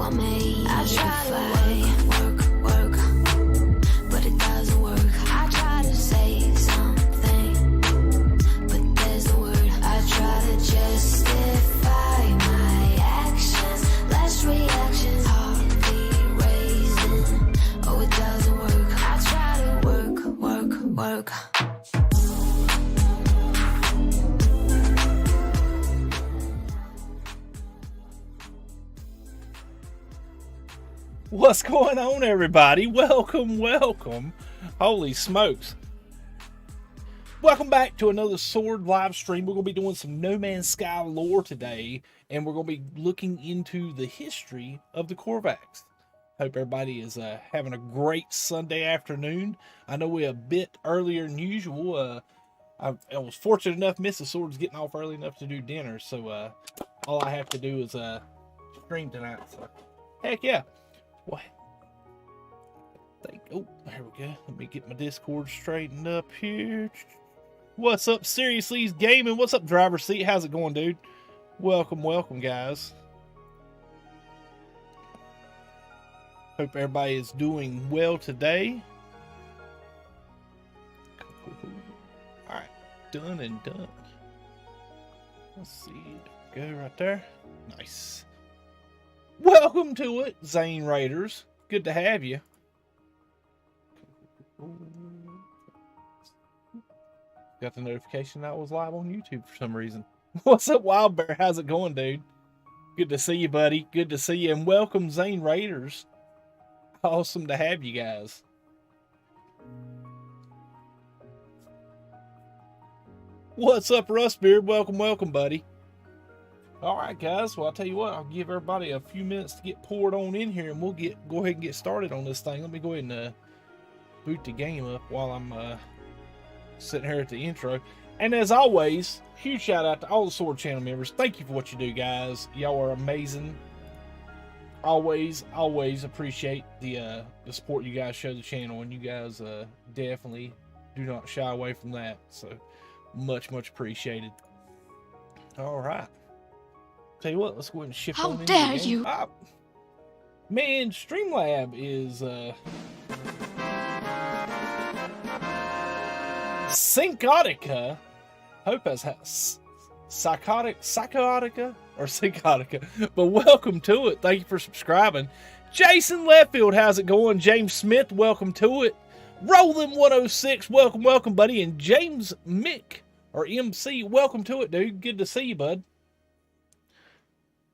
all made. I try to work, but it doesn't work. I try to say something, but there's the word. I try to justify my actions, less reactions, heart beat raising. Oh, it doesn't work. I try to work. What's going on, everybody? Welcome. Holy smokes. Welcome back to another Sword live stream. We're going to be doing some No Man's Sky lore today, and we're going to be looking into the history of the Korvax. Hope everybody is having a great Sunday afternoon. I know we're a bit earlier than usual. I was fortunate enough to miss the Swords getting off early enough to do dinner, so all I have to do is stream tonight. So heck yeah. What? Oh, there we go. Let me get my Discord straightened up here. What's up, Seriously's Gaming? What's up, Driver Seat? How's it going, dude? Welcome, guys. Hope everybody is doing well today. Alright, done and done. Let's see. Go right there. Nice. Welcome to it, Zane Raiders. Good to have you. Got the notification that I was live on YouTube for some reason. What's up, Wild Bear? How's it going, dude? Good to see you, buddy. Good to see you. And welcome, Zane Raiders. Awesome to have you guys. What's up, Rustbeard? Welcome, buddy. Alright, guys. Well, I'll tell you what. I'll give everybody a few minutes to get poured on in here, and we'll go ahead and get started on this thing. Let me go ahead and boot the game up while I'm sitting here at the intro. And as always, huge shout out to all the Sword channel members. Thank you for what you do, guys. Y'all are amazing. Always appreciate the support you guys show the channel, and you guys definitely do not shy away from that. So much appreciated. All right. Tell you what, let's go ahead and shift on into the game. How dare you! Man, Streamlab is Syncotica. Hope that's Psychotica or Syncotica. But welcome to it. Thank you for subscribing. Jason Leftfield, how's it going? James Smith, welcome to it. Roland 106, welcome, buddy. And James Mick or MC, welcome to it, dude. Good to see you, bud.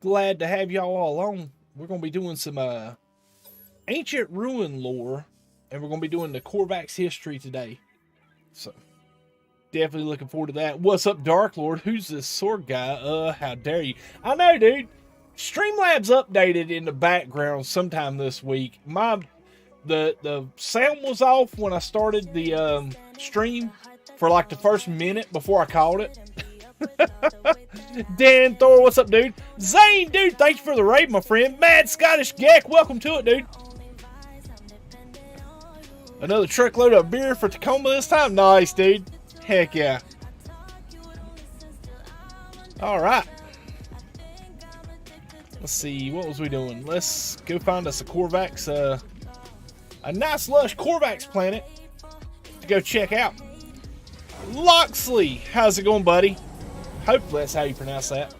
Glad to have y'all all along. We're going to be doing some ancient ruin lore, and we're going to be doing the Korvax history today. So, definitely looking forward to that. What's up, Dark Lord? Who's this sword guy? How dare you? I know, dude. Streamlabs updated in the background sometime this week. The sound was off when I started the stream for like the first minute before I called it. Dan Thor, what's up, dude? Zane, dude, thanks for the raid, my friend. Mad Scottish Gek, welcome to it, dude. Another truckload of beer for Tacoma this time. Nice, dude. Heck yeah. All right. Let's see, what was we doing? Let's go find us a Korvax, a nice lush Korvax planet to go check out. Loxley, how's it going, buddy? Hopefully that's how you pronounce that.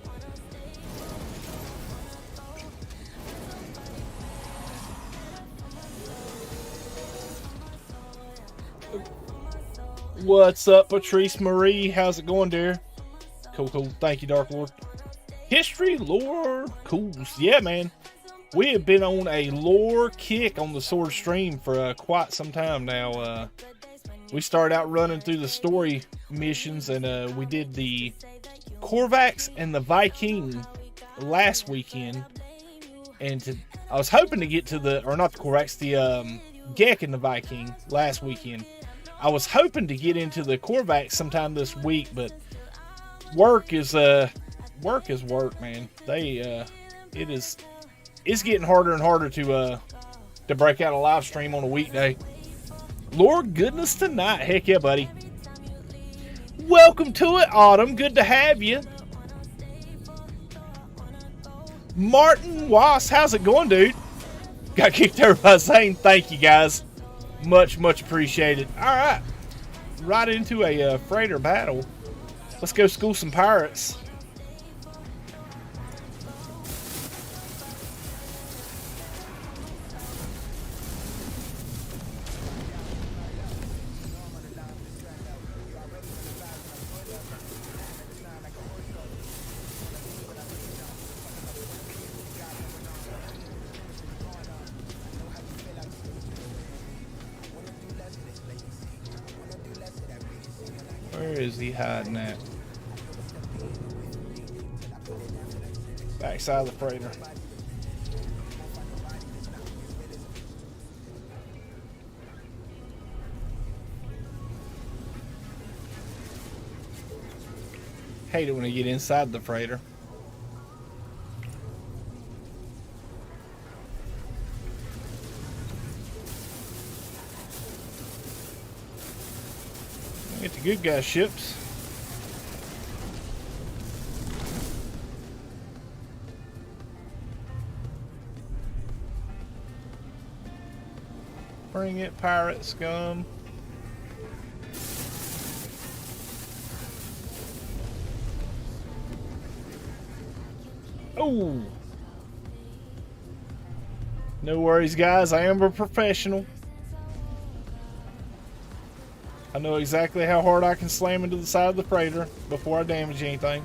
What's up, Patrice Marie? How's it going, dear? Cool. Thank you, Dark Lord. History, lore, cool. Yeah, man. We have been on a lore kick on the Sword stream for quite some time now. We started out running through the story missions, and we did the Korvax and the Viking last weekend. And I was hoping to get to the Gek and the Viking last weekend. I was hoping to get into the Korvax sometime this week, but work is work, man. It's getting harder and harder to break out a live stream on a weekday. Lord goodness tonight. Heck yeah, buddy. Welcome to it, Autumn. Good to have you. Martin Wass, how's it going, dude? Got kicked over by saying thank you, guys. Much appreciated. All right, right into a freighter battle. Let's go school some pirates. Where is he hiding at? Backside of the freighter. Hate it when I get inside the freighter. Get the good guy ships. Bring it, pirate scum. Oh! No worries, guys. I am a professional. I know exactly how hard I can slam into the side of the freighter before I damage anything.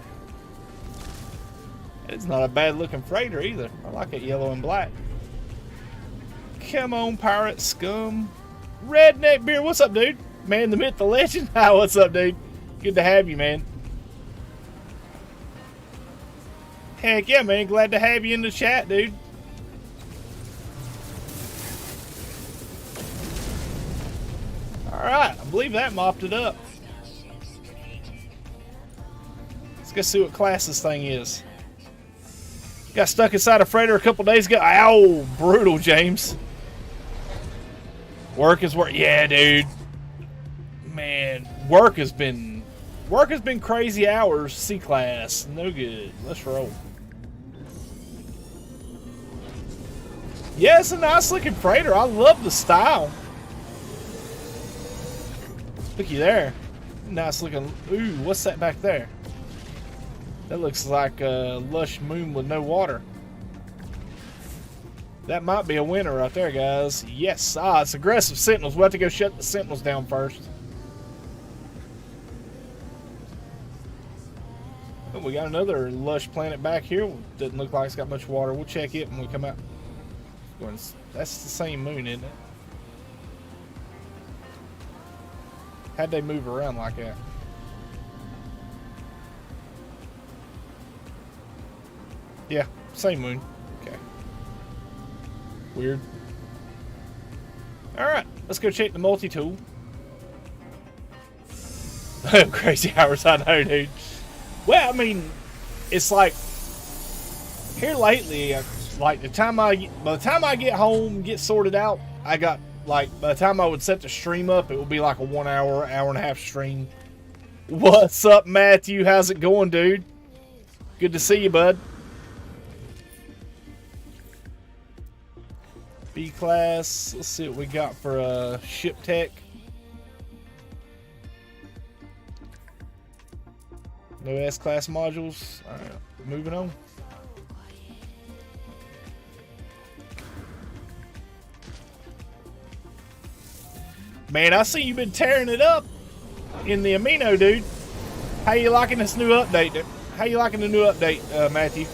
It's not a bad looking freighter either. I like it yellow and black. Come on, pirate scum. Redneck Beer, what's up, dude? Man, the myth, the legend. Hi, what's up, dude? Good to have you, man. Heck yeah, man. Glad to have you in the chat, dude. Alright, I believe that mopped it up. Let's go see what class this thing is. Got stuck inside a freighter a couple days ago. Ow, brutal, James. Work is work. Yeah, dude. Man, work has been crazy hours. C class, no good. Let's roll. Yeah, it's a nice looking freighter. I love the style. Looky there. Nice looking. Ooh, what's that back there? That looks like a lush moon with no water. That might be a winner right there, guys. Yes. Ah, it's aggressive sentinels. We'll have to go shut the sentinels down first. Oh, we got another lush planet back here. Doesn't look like it's got much water. We'll check it when we come out. That's the same moon, isn't it? How'd they move around like that? Yeah, same moon. Okay. Weird. Alright, let's go check the multi-tool. Crazy hours, I know, dude. Well, I mean, it's like, here lately, like by the time I get home, get sorted out, I got, like, by the time I would set the stream up, it would be like a 1 hour, hour and a half stream. What's up, Matthew? How's it going, dude? Good to see you, bud. B class. Let's see what we got for ship tech. No S class modules. All right, moving on. Man, I see you've been tearing it up in the amino, dude. How you liking this new update? How you liking the new update, Matthew?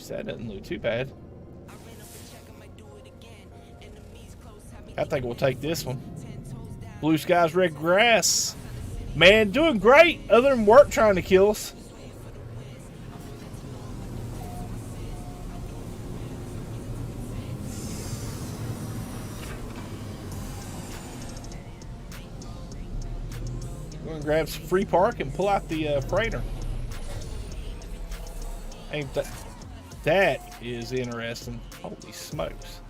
That doesn't look too bad. I think we'll take this one. Blue skies, red grass. Man, doing great. Other than work trying to kill us. We're gonna grab some free park and pull out the freighter. Ain't that? That is interesting. Holy smokes.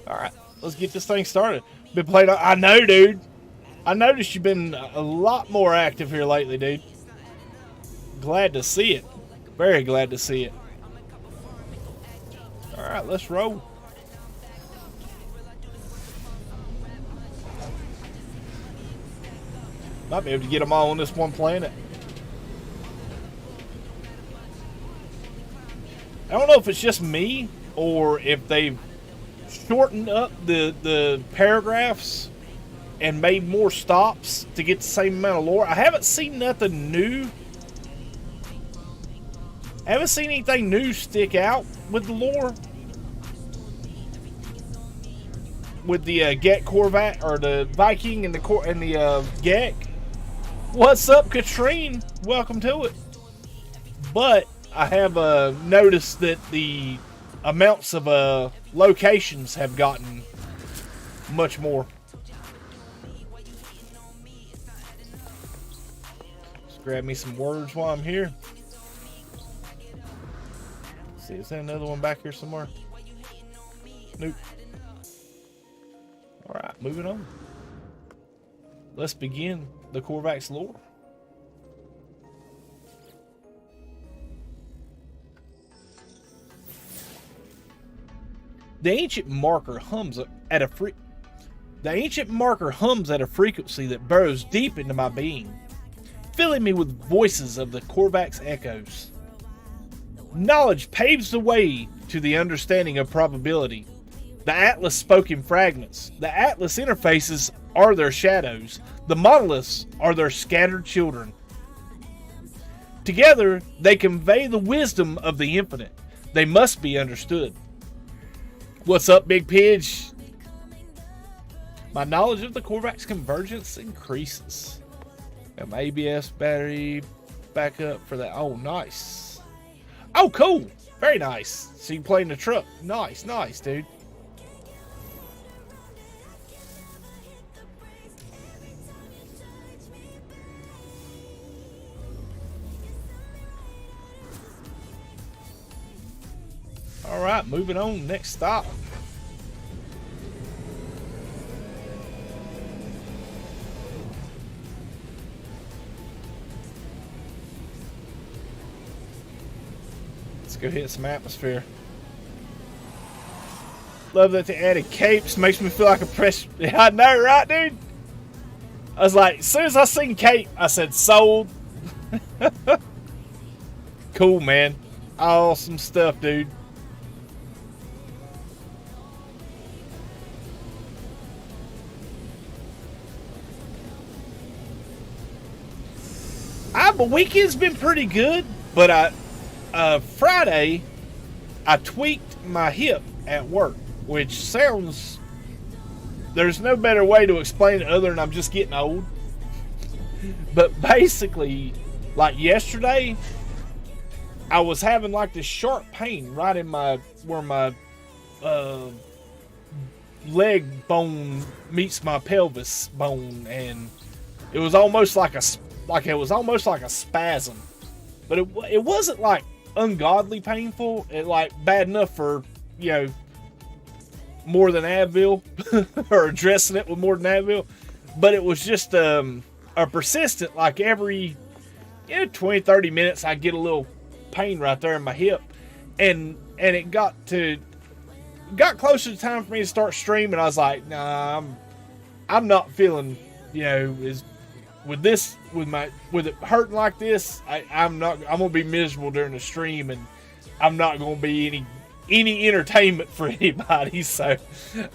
All right, let's get this thing started. Been playing. I know, dude. I noticed you've been a lot more active here lately, dude. Glad to see it. Very glad to see it. All right, let's roll. Might be able to get them all on this one planet. I don't know if it's just me or if they've shortened up the paragraphs and made more stops to get the same amount of lore. I haven't seen nothing new. I haven't seen anything new stick out with the lore. With the Gek Korvax, or the Viking and the Gek. What's up, Katrine? Welcome to it. But I have noticed that the amounts of locations have gotten much more. Just grab me some words while I'm here. Let's see, is there another one back here somewhere? Nope. Alright, moving on. Let's begin the Korvax lore. The ancient marker hums at a frequency that burrows deep into my being, filling me with voices of the Korvax echoes. Knowledge paves the way to the understanding of probability. The Atlas spoke in fragments. The Atlas interfaces are their shadows. The monoliths are their scattered children. Together, they convey the wisdom of the infinite. They must be understood. What's up, Big Pidge? My knowledge of the Korvax convergence increases. And my ABS battery backup for that. Oh, nice. Oh, cool. Very nice. So you play in the truck. Nice, nice, dude. All right, moving on. Next stop. Let's go hit some atmosphere. Love that they added capes. Makes me feel like a press. Yeah, I know, right, dude? I was like, as soon as I seen cape, I said, sold. Cool, man. Awesome stuff, dude. My weekend's been pretty good, but Friday I tweaked my hip at work, which sounds, there's no better way to explain it other than I'm just getting old. But basically, like yesterday, I was having like this sharp pain right in where my leg bone meets my pelvis bone, and it was almost like a spasm, but it wasn't like ungodly painful. It like bad enough for, you know, more than Advil or addressing it with more than Advil, but it was just a persistent, like every 20-30 minutes I get a little pain right there in my hip, and it got closer to time for me to start streaming. I was like, nah, I'm not feeling, you know, with it hurting like this, I'm gonna be miserable during the stream, and I'm not gonna be any entertainment for anybody. So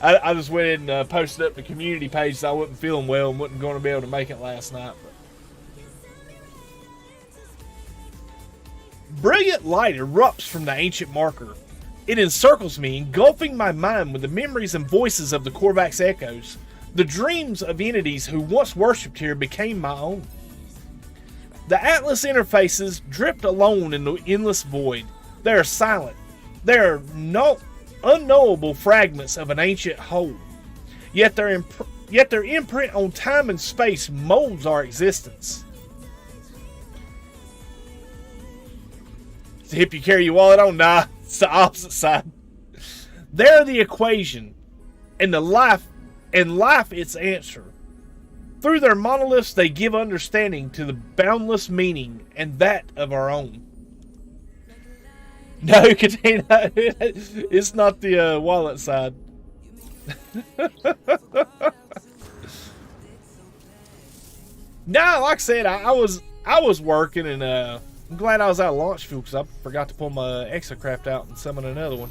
I just went and posted up the community page that I wasn't feeling well and wasn't going to be able to make it last night. But brilliant light erupts from the ancient marker. It encircles me, engulfing my mind with the memories and voices of the Korvax echoes. The dreams of entities who once worshipped here became my own. The Atlas interfaces drift alone in the endless void. They are silent. They are unknowable fragments of an ancient whole. Yet their imprint on time and space molds our existence. Does the hip you carry your wallet on? Nah, it's the opposite side. They're the equation. and life its answer. Through their monoliths, they give understanding to the boundless meaning and that of our own. No, Katina, it's not the wallet side. No, like I said, I was working, and I'm glad I was out of launch fuel because I forgot to pull my exocraft out and summon another one.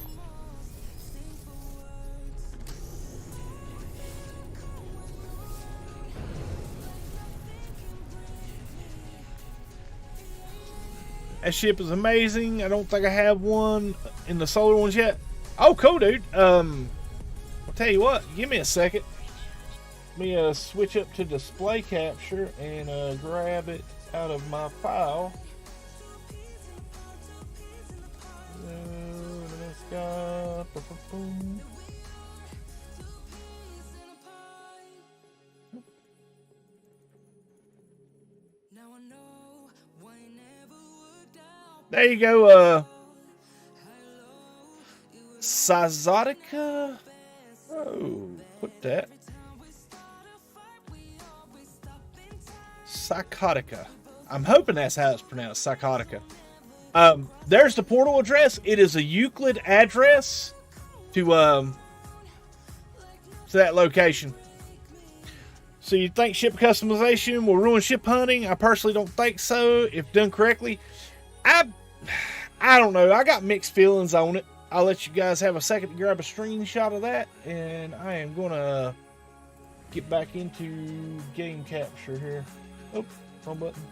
That ship is amazing. I don't think I have one in the solar ones yet. Oh, cool, dude. I'll tell you what. Give me a second. Let me switch up to display capture and grab it out of my file. Let's go. There you go, Psychotica. Oh, put that. Psychotica. I'm hoping that's how it's pronounced, Psychotica. There's the portal address. It is a Euclid address to that location. So you think ship customization will ruin ship hunting? I personally don't think so, if done correctly. I don't know. I got mixed feelings on it. I'll let you guys have a second to grab a screenshot of that, and I am gonna get back into game capture here. Oh, wrong button.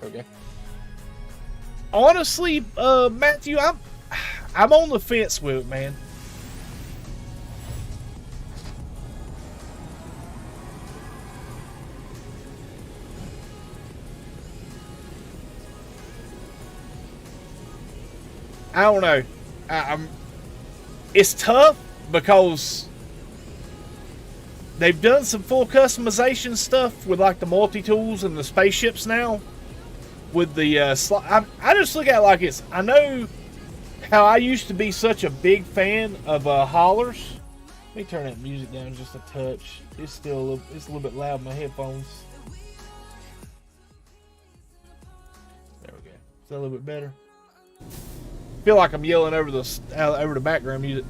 There we go. Honestly, Matthew, I'm on the fence with it, man. I don't know. It's tough because they've done some full customization stuff with like the multi-tools and the spaceships now. With the I just look at it like it's. I know how I used to be such a big fan of haulers. Let me turn that music down just a touch. It's still it's a little bit loud in my headphones. There we go. Is that a little bit better? Feel like I'm yelling over the background music.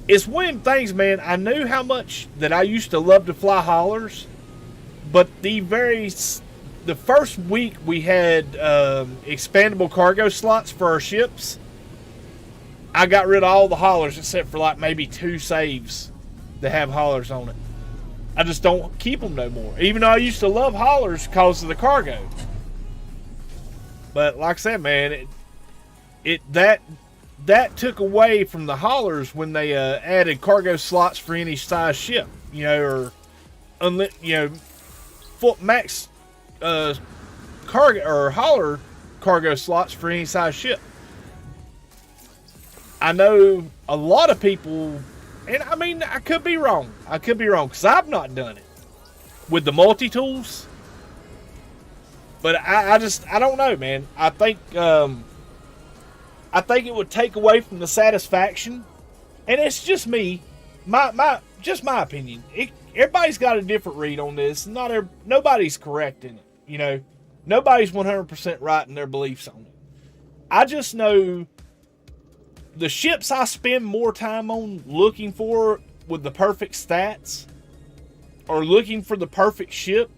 It's one of them things, man. I knew how much that I used to love to fly haulers, but the first week we had expandable cargo slots for our ships, I got rid of all the haulers except for like maybe 2 saves that have haulers on it. I just don't keep them no more, even though I used to love haulers because of the cargo. But like I said, man, that took away from the haulers when they added cargo slots for any size ship, or full max cargo or hauler cargo slots for any size ship. I know a lot of people, and I mean I could be wrong because I've not done it with the multi-tools, but I don't know, man. I think it would take away from the satisfaction, and it's just me, my opinion. Everybody's got a different read on this. Nobody's correct in it. Nobody's 100% right in their beliefs on it. I just know the ships I spend more time on looking for with the perfect stats, or looking for the perfect ship,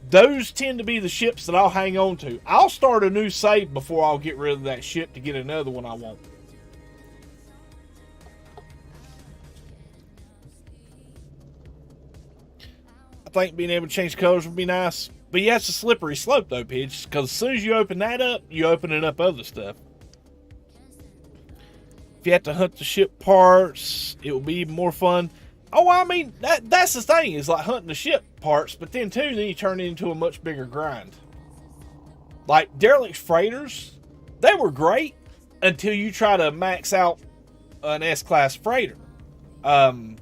those tend to be the ships that I'll hang on to. I'll start a new save before I'll get rid of that ship to get another one I want. I think being able to change colors would be nice. But yeah, it's a slippery slope though, Pidge, because as soon as you open that up, you open it up other stuff. If you have to hunt the ship parts, it will be even more fun. Oh, I mean, that's the thing, is like hunting the ship parts, but then you turn it into a much bigger grind. Like derelict freighters, they were great until you try to max out an S-class freighter. The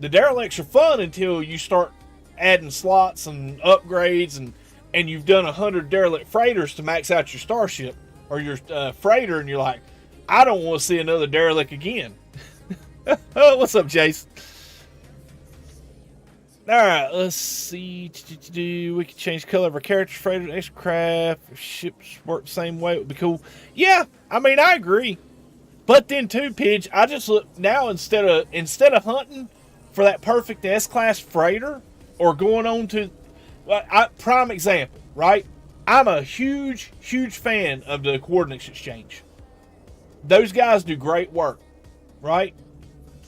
derelicts are fun until you start adding slots and upgrades, and you've done 100 derelict freighters to max out your starship or your freighter, and you're like, I don't want to see another derelict again. Oh, what's up, Jace? Alright, let's see. We can change color of our characters, freighter, aircraft. If ships work the same way, it would be cool. Yeah, I mean, I agree. But then too, Pidge, I just look now instead of hunting for that perfect S-class freighter or going on to prime example, right? I'm a huge fan of the coordinates exchange. Those guys do great work, right?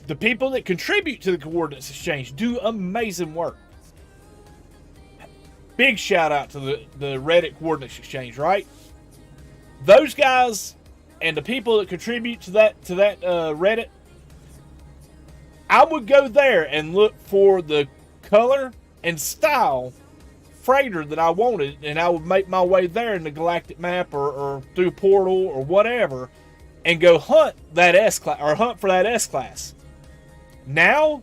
The people that contribute to the coordinates exchange do amazing work. Big shout out to the Reddit coordinates exchange, right? Those guys and the people that contribute to that Reddit, I would go there and look for the color and style freighter that I wanted, and I would make my way there in the galactic map or through portal or whatever, and go hunt that S-class or hunt for that S-class. Now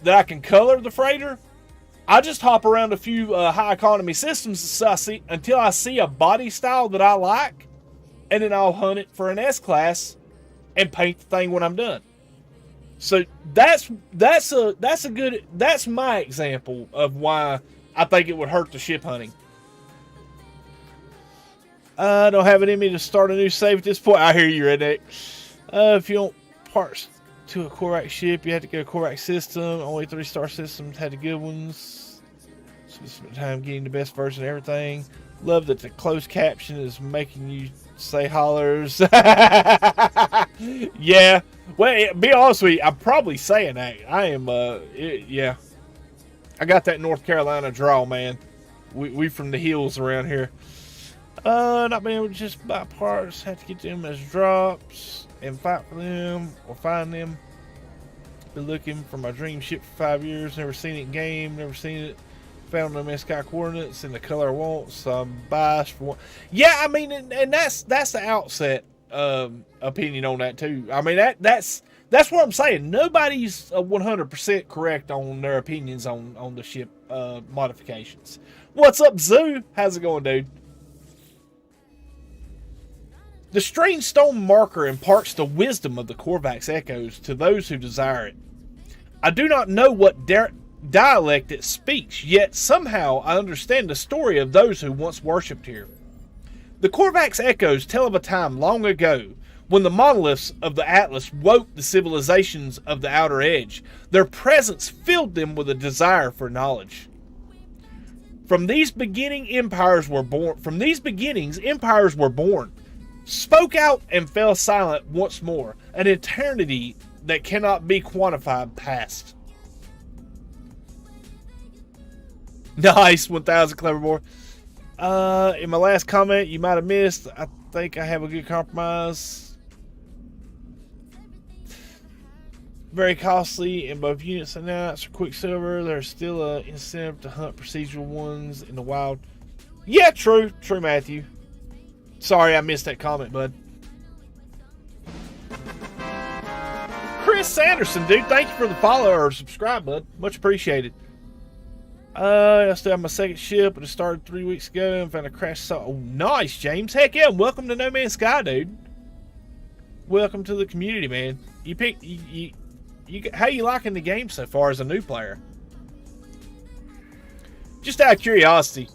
that I can color the freighter, I just hop around a few high economy systems until I see a body style that I like, and then I'll hunt it for an S-class and paint the thing when I'm done. So that's my example of why I think it would hurt the ship hunting. I don't have it in me to start a new save at this point. I hear you, Redneck. If you want parts to a Korvax ship, you have to go Korvax system. Only 3-star systems had the good ones. So we spent time getting the best version of everything. Love that the closed caption is making you say hollers. Yeah. Well, be honest with you, I'm probably saying that. I am, yeah. I got that North Carolina draw, man. We from the hills around here. Not being able to just buy parts, have to get them as drops and fight for them or find them. Been looking for my dream ship for 5 years, never seen it in game, never seen it. Found them in sky coordinates in the color I want, so I'm biased for one. Yeah, I mean, and that's the outset opinion on that too. I mean, that's what I'm saying. Nobody's 100% correct on their opinions on the ship modifications. What's up, Zoo? How's it going, dude? The strange stone marker imparts the wisdom of the Korvax echoes to those who desire it. I do not know what dialect it speaks, yet somehow I understand the story of those who once worshipped here. The Korvax echoes tell of a time long ago when the monoliths of the Atlas woke the civilizations of the outer edge. Their presence filled them with a desire for knowledge. From these beginnings, empires were born, spoke out and fell silent once more, an eternity that cannot be quantified past. Nice, 1000 Clevermore. In my last comment, you might have missed, I think I have a good compromise. Very costly in both units and knights or Quicksilver. There's still an incentive to hunt procedural ones in the wild. Yeah, true, Matthew. Sorry, I missed that comment, bud. Chris Sanderson, dude, thank you for the follow or subscribe, bud. Much appreciated. I still have my second ship, but it started 3 weeks ago and found a crash site. Oh, nice, James. Heck yeah, welcome to No Man's Sky, dude. Welcome to the community, man. How you liking the game so far as a new player? Just out of curiosity.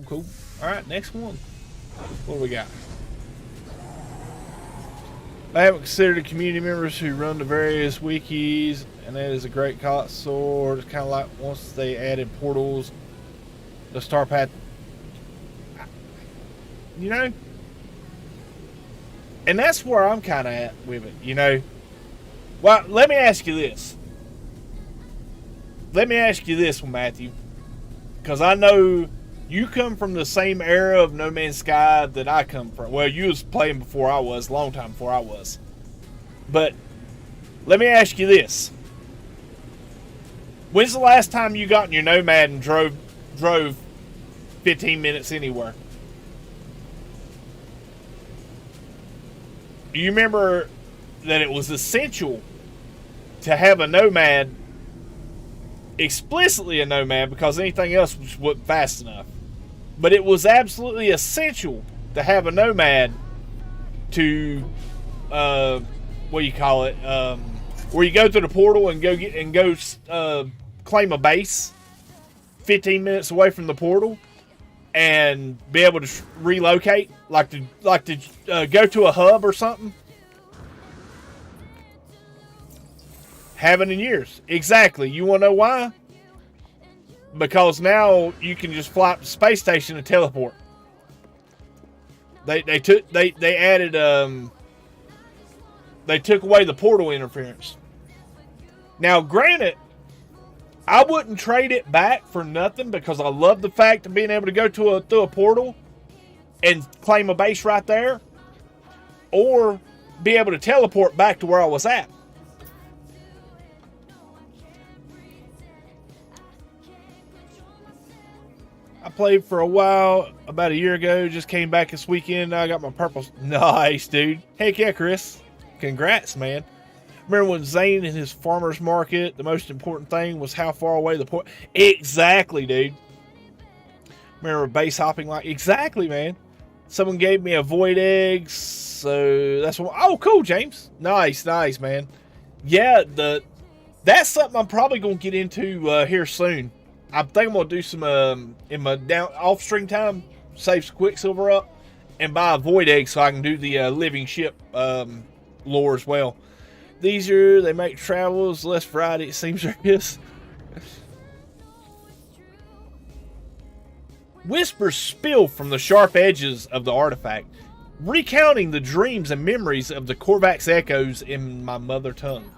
Cool. Alright, next one. What do we got? I haven't considered the community members who run the various wikis, and that is a great sword. It's kind of like once they added portals, the star path. You know? And that's where I'm kind of at with it, you know? Well, let me ask you this. Let me ask you this one, Matthew. Because I know you come from the same era of No Man's Sky that I come from. Well, you was playing before I was, a long time before I was. But let me ask you this. When's the last time you got in your Nomad and drove 15 minutes anywhere? Do you remember that it was essential to have a nomad, explicitly a nomad, because anything else wasn't fast enough? But it was absolutely essential to have a nomad to, what do you call it? Where you go through the portal and go claim a base 15 minutes away from the portal and be able to relocate, like to go to a hub or something. Haven't in years. Exactly. You want to know why? Because now you can just fly up to the space station and teleport. They took away the portal interference. Now, granted, I wouldn't trade it back for nothing, because I love the fact of being able to go through a portal and claim a base right there, or be able to teleport back to where I was at. I played for a while about a year ago. Just came back this weekend. I got my purple. Nice, dude. Heck yeah, Chris. Congrats, man. Remember when Zane in his farmer's market, the most important thing was how far away the port. Exactly, dude. Remember base hopping like. Exactly, man. Someone gave me a void egg, so that's what. Oh, cool, James. Nice, man. Yeah, that's something I'm probably gonna get into here soon. I think I'm gonna do some in my off stream time, save some Quicksilver up, and buy a void egg so I can do the living ship lore as well. They make travels less variety, it seems there is. Whispers spill from the sharp edges of the artifact, recounting the dreams and memories of the Korvax echoes in my mother tongue.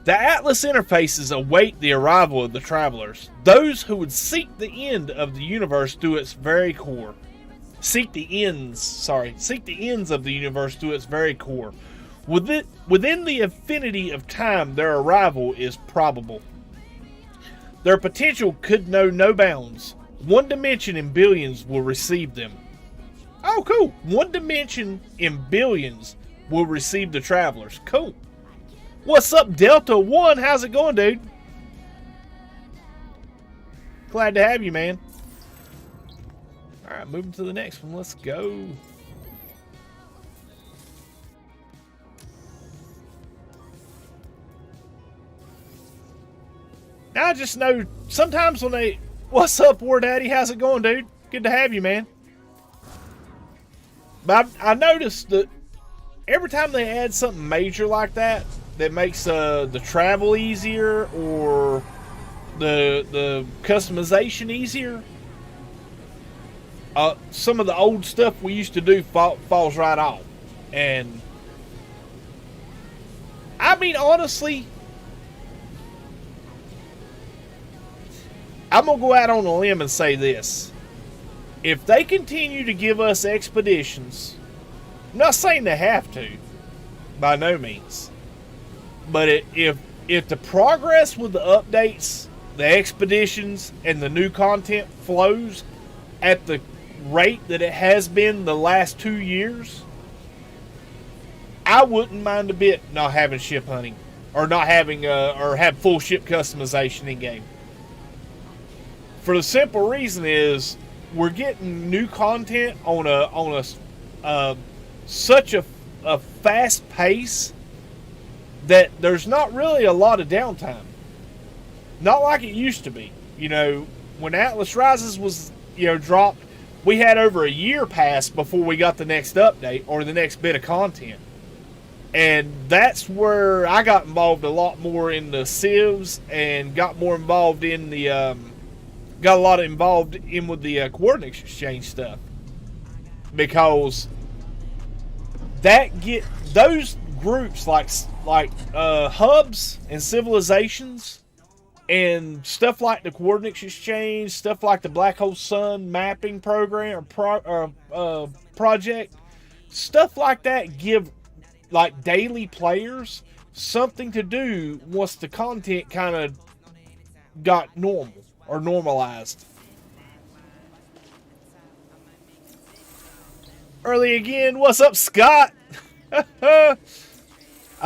The Atlas interfaces await the arrival of the travelers, those who would seek the end of the universe through its very core. Seek the ends of the universe through its very core. Within the infinity of time, their arrival is probable. Their potential could know no bounds. One dimension in billions will receive them. Oh, cool. One dimension in billions will receive the travelers. Cool. What's up, Delta 1? How's it going, dude? Glad to have you, man. Alright, moving to the next one. Let's go. Now I just know sometimes when they... What's up, War Daddy? How's it going, dude? Good to have you, man. But I noticed that every time they add something major like that makes the travel easier or the customization easier, some of the old stuff we used to do falls right off. And I mean, honestly, I'm gonna go out on a limb and say this: if they continue to give us expeditions, I'm not saying they have to, by no means, but if the progress with the updates, the expeditions, and the new content flows at the rate that it has been the last 2 years, I wouldn't mind a bit not having ship hunting, or not having or have full ship customization in game. For the simple reason is we're getting new content on such a fast pace that there's not really a lot of downtime. Not like it used to be. You know, when Atlas Rises was, dropped, we had over a year pass before we got the next update or the next bit of content. And that's where I got involved a lot more in the civs and got more involved in the got a lot involved in with the coordinates exchange stuff, because those groups like hubs and civilizations and stuff like the coordinates exchange, stuff like the Black Hole Sun mapping program or project, stuff like that give like daily players something to do once the content kind of got normal or normalized. early again. What's up, Scott? I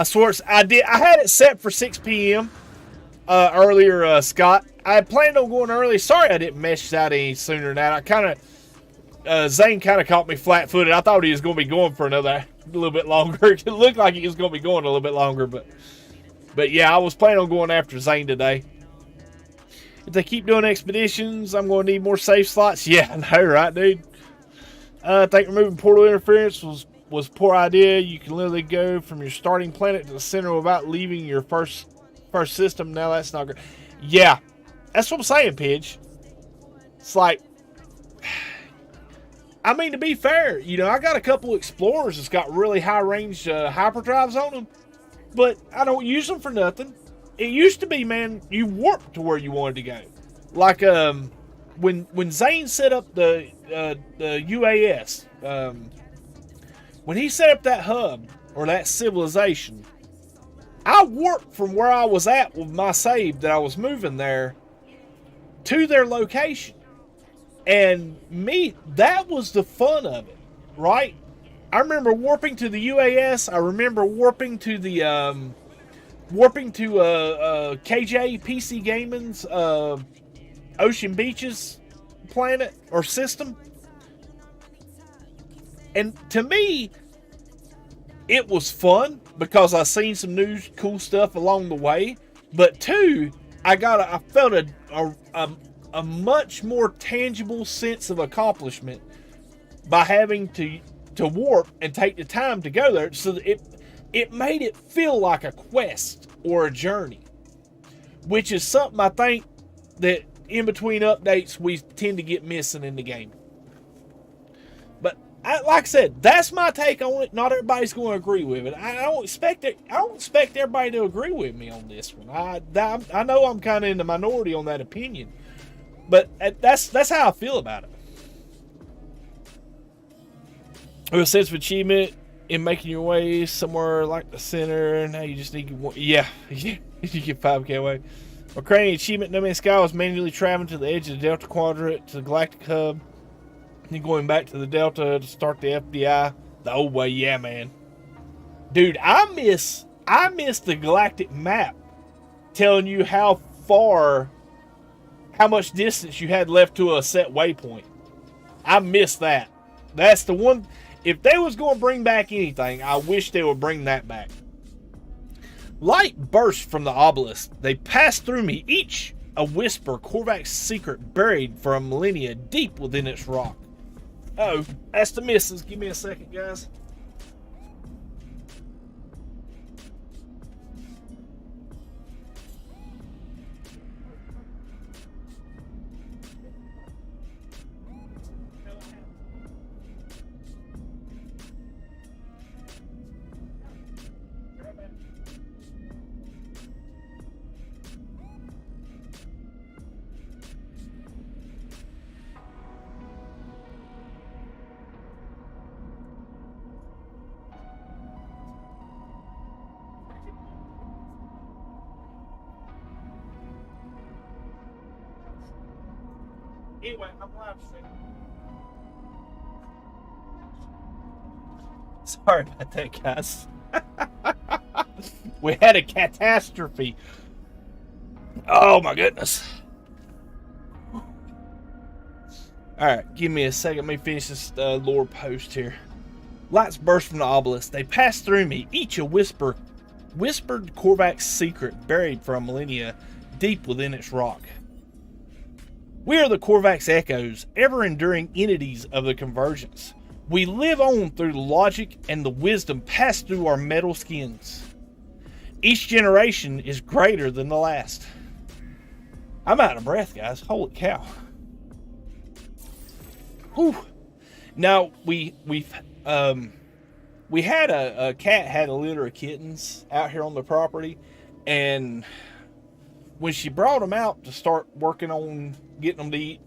swear I did. I had it set for 6 p.m. Earlier, Scott. I had planned on going early. Sorry I didn't message out any sooner than that. I kind of, Zane kind of caught me flat-footed. I thought he was going to be going for a little bit longer. It looked like he was going to be going a little bit longer, but yeah, I was planning on going after Zane today. If they keep doing expeditions, I'm going to need more safe slots. Yeah, I know, right, dude? I think removing portal interference was a poor idea. You can literally go from your starting planet to the center without leaving your first system. Now that's not good. Yeah, that's what I'm saying, Pidge. It's like, I mean, to be fair, you know, I got a couple Explorers that's got really high range hyperdrives on them, but I don't use them for nothing. It used to be, man, you warped to where you wanted to go. Like when Zane set up the UAS, when he set up that hub or that civilization, I warped from where I was at with my save that I was moving there to their location. And that was the fun of it, right? I remember warping to the UAS. I remember warping to the KJ PC Gaming's Ocean Beaches planet or system. And to me, it was fun because I seen some new cool stuff along the way. But two, I felt a much more tangible sense of accomplishment by having to warp and take the time to go there. So it made it feel like a quest or a journey, which is something I think that in between updates we tend to get missing in the game. But like I said, that's my take on it. Not everybody's going to agree with it. I don't expect everybody to agree with me on this one. I know I'm kind of in the minority on that opinion, but that's how I feel about it. With a sense of achievement in making your way somewhere like the center, now you just need one. Yeah, you get 5K away. A crane achievement, No Man's Sky was manually traveling to the edge of the Delta Quadrant to the Galactic Hub, then going back to the Delta to start the FBI the old way. Yeah, man, dude, I miss the Galactic map telling you how much distance you had left to a set waypoint. I miss that. That's the one. If they was going to bring back anything, I wish they would bring that back. Light burst from the obelisk. They passed through me, each a whisper, Korvax secret buried for a millennia deep within its rock. Oh, that's the missus. Give me a second, guys. Anyway, I'm live streaming. Sorry about that, guys. We had a catastrophe. Oh my goodness. Alright, give me a second. Let me finish this lore post here. Lights burst from the obelisk. They passed through me, each a whispered Korvax secret buried for a millennia deep within its rock. We are the Korvax echoes, ever-enduring entities of the convergence. We live on through the logic and the wisdom passed through our metal skins. Each generation is greater than the last. I'm out of breath, guys. Holy cow. Whew. Now, we had a cat had a litter of kittens out here on the property, and when she brought them out to start working on getting them to eat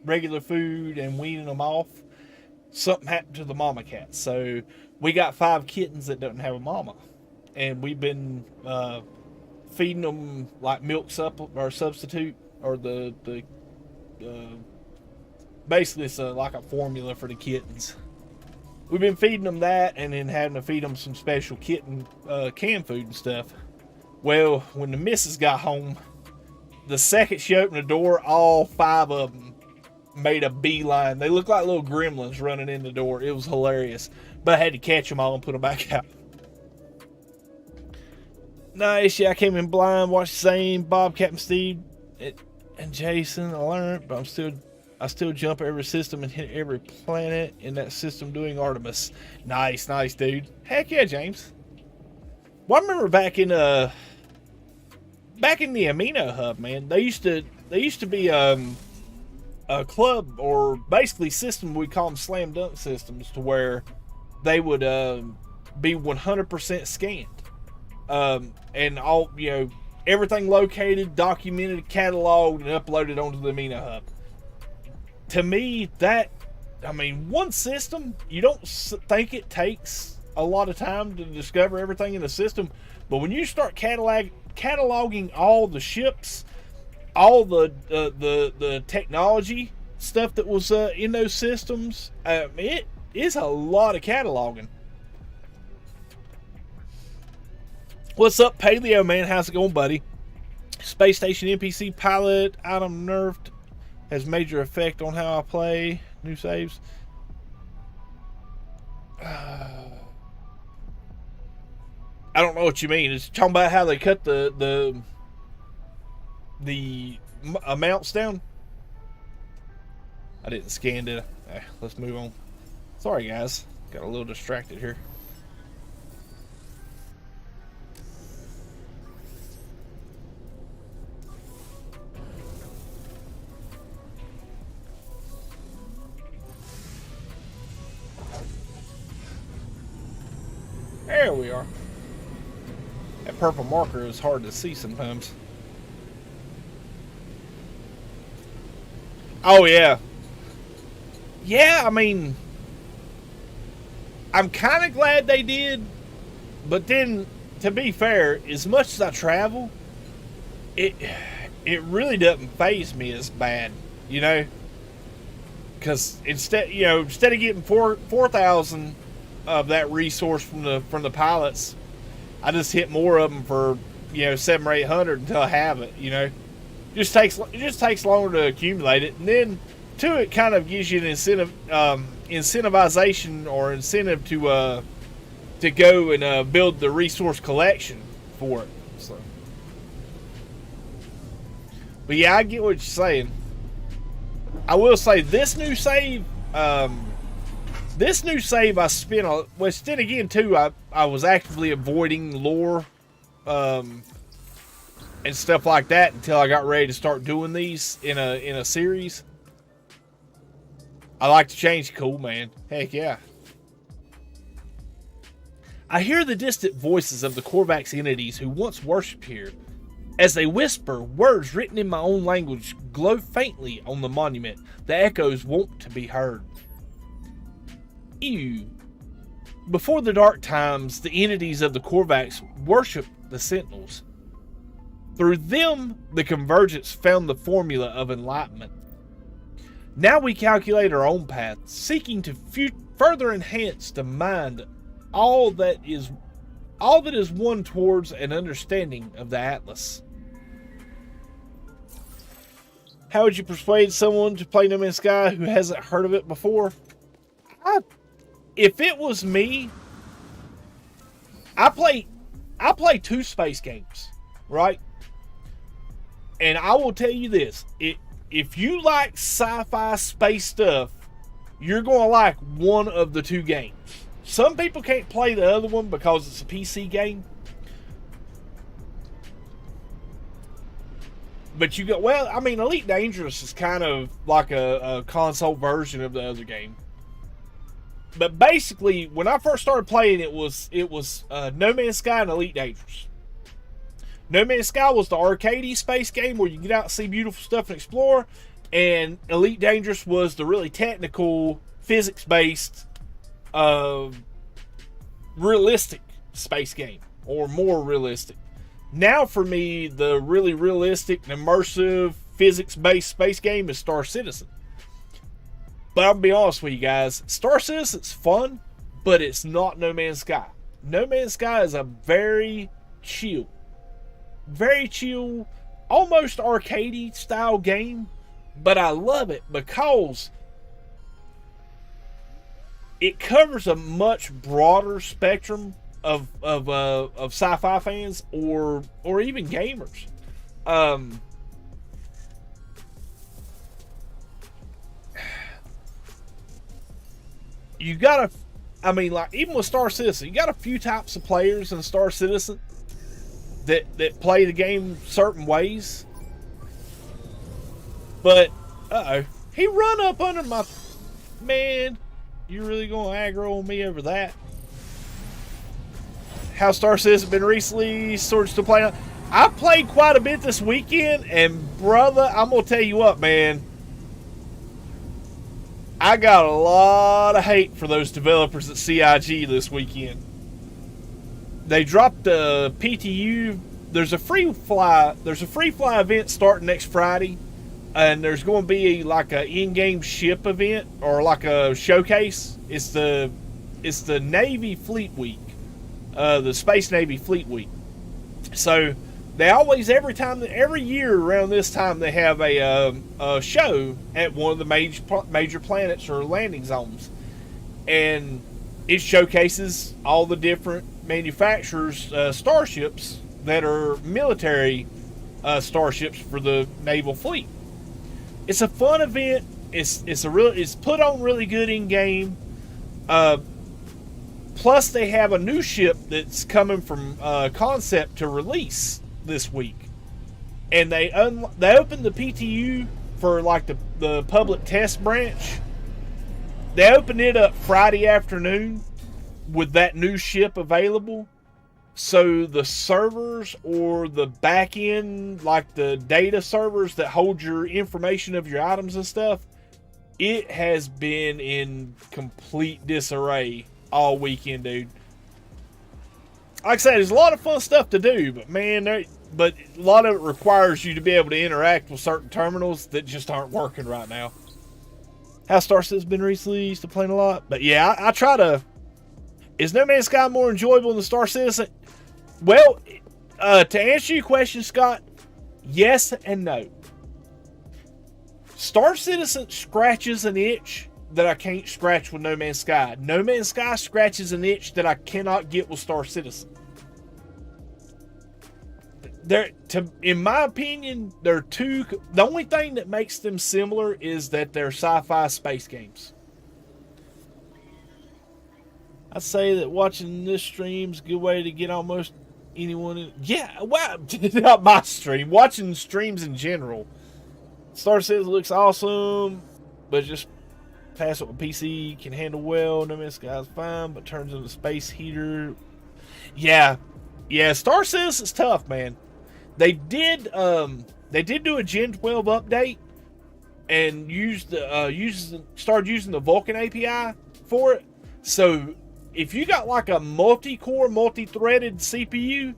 regular food and weaning them off, something happened to the mama cat. So we got 5 kittens that don't have a mama, and we've been feeding them like milk substitute, or the basically it's like a formula for the kittens. we've been feeding them that, and then having to feed them some special kitten canned food and stuff. Well, when the missus got home, the second she opened the door, all 5 of them made a beeline. They looked like little gremlins running in the door. It was hilarious. But I had to catch them all and put them back out. Nice. Yeah, I came in blind, watched Zane, Bob, Captain Steve, and Jason. I learned, but I still jump every system and hit every planet in that system doing Artemis. Nice, dude. Heck yeah, James. Well, I remember back in the Amino Hub, man. They used to be a club, or basically system, we call them slam dunk systems, to where they would be 100% scanned, and all, everything located, documented, cataloged, and uploaded onto the Amino Hub. To me, one system, you don't think it takes a lot of time to discover everything in the system, but when you start cataloging all the ships, all the technology stuff that was in those systems, it is a lot of cataloging. What's up, Paleo man? How's it going, buddy? Space Station NPC pilot item nerfed has major effect on how I play. New saves. I don't know what you mean. It's talking about how they cut the amounts down. I didn't scan it. Let's move on. Sorry guys, got a little distracted here. There we are. That purple marker is hard to see sometimes. Oh yeah. Yeah, I'm kind of glad they did, but then, to be fair, as much as I travel, it really doesn't faze me as bad, because instead of getting 4,000 of that resource from the pilots, I just hit more of them for 700 or 800 until I have it. It just takes longer to accumulate it, and then two, it kind of gives you an incentivization or incentive to go and build the resource collection for it. So, but yeah, I get what you're saying. I will say this new save. This new save I spent on. Well, then again too, I was actively avoiding lore, and stuff like that until I got ready to start doing these in a series. I like to change. Cool, man. Heck yeah. I hear the distant voices of the Korvax entities who once worshipped here. As they whisper, words written in my own language glow faintly on the monument. The echoes want to be heard. Ew. Before the dark times, the entities of the Korvax worshipped the sentinels. Through them, the convergence found the formula of enlightenment. Now we calculate our own path, seeking to further enhance the mind, all that is one towards an understanding of the Atlas. How would you persuade someone to play No Man's Sky who hasn't heard of it before? If it was me, I play 2 space games, right? And I will tell you this, if you like sci-fi space stuff, you're going to like one of the 2 games. Some people can't play the other one because it's a PC game. But you go, Elite Dangerous is kind of like a console version of the other game. But basically, when I first started playing, it was No Man's Sky and Elite Dangerous. No Man's Sky was the arcadey space game where you get out and see beautiful stuff and explore, and Elite Dangerous was the really technical, physics-based, realistic space game, or more realistic. Now for me, the really realistic and immersive, physics-based space game is Star Citizen. But I'll be honest with you guys, Star Citizen's fun, but it's not No Man's Sky. No Man's Sky is a very chill, almost arcadey style game, but I love it because it covers a much broader spectrum of sci-fi fans or even gamers. You gotta, I mean, like, even with Star Citizen, you got a few types of players in Star Citizen that play the game certain ways. But, he run up under my, man, you really gonna aggro on me over that? How Star Citizen been recently, sort of still playing. I played quite a bit this weekend, and brother, I'm gonna tell you what, man, I got a lot of hate for those developers at CIG this weekend. They dropped the PTU. There's a free fly event starting next Friday, and there's going to be like a in-game ship event or like a showcase. It's the Navy Fleet Week, the Space Navy Fleet Week. So they always, every year around this time, they have a show at one of the major planets or landing zones, and it showcases all the different manufacturers' starships that are military starships for the naval fleet. It's a fun event. It's put on really good in game. Plus, they have a new ship that's coming from concept to release this week, and they opened the PTU for like the public test branch. They opened it up Friday afternoon with that new ship available. So the servers or the back end, like the data servers that hold your information of your items and stuff, it has been in complete disarray all weekend, dude. Like I said, there's a lot of fun stuff to do, but man, a lot of it requires you to be able to interact with certain terminals that just aren't working right now. How Star Citizen's been recently, used to playing a lot, but yeah, I try to. Is No Man's Sky more enjoyable than Star Citizen? Well, to answer your question, Scott, yes and no. Star Citizen scratches an itch that I can't scratch with No Man's Sky. No Man's Sky scratches an itch that I cannot get with Star Citizen. In my opinion, they're two. The only thing that makes them similar is that they're sci-fi space games. I'd say that watching this stream's a good way to get almost anyone in. Yeah, well, not my stream. Watching streams in general. Star Citizen looks awesome, but just pass it with PC can handle well. No Man's Sky's fine, but turns into a space heater. Yeah, Star Citizen's tough, man. They did do a Gen 12 update and started using the Vulkan API for it. So if you got like a multi-core, multi-threaded CPU,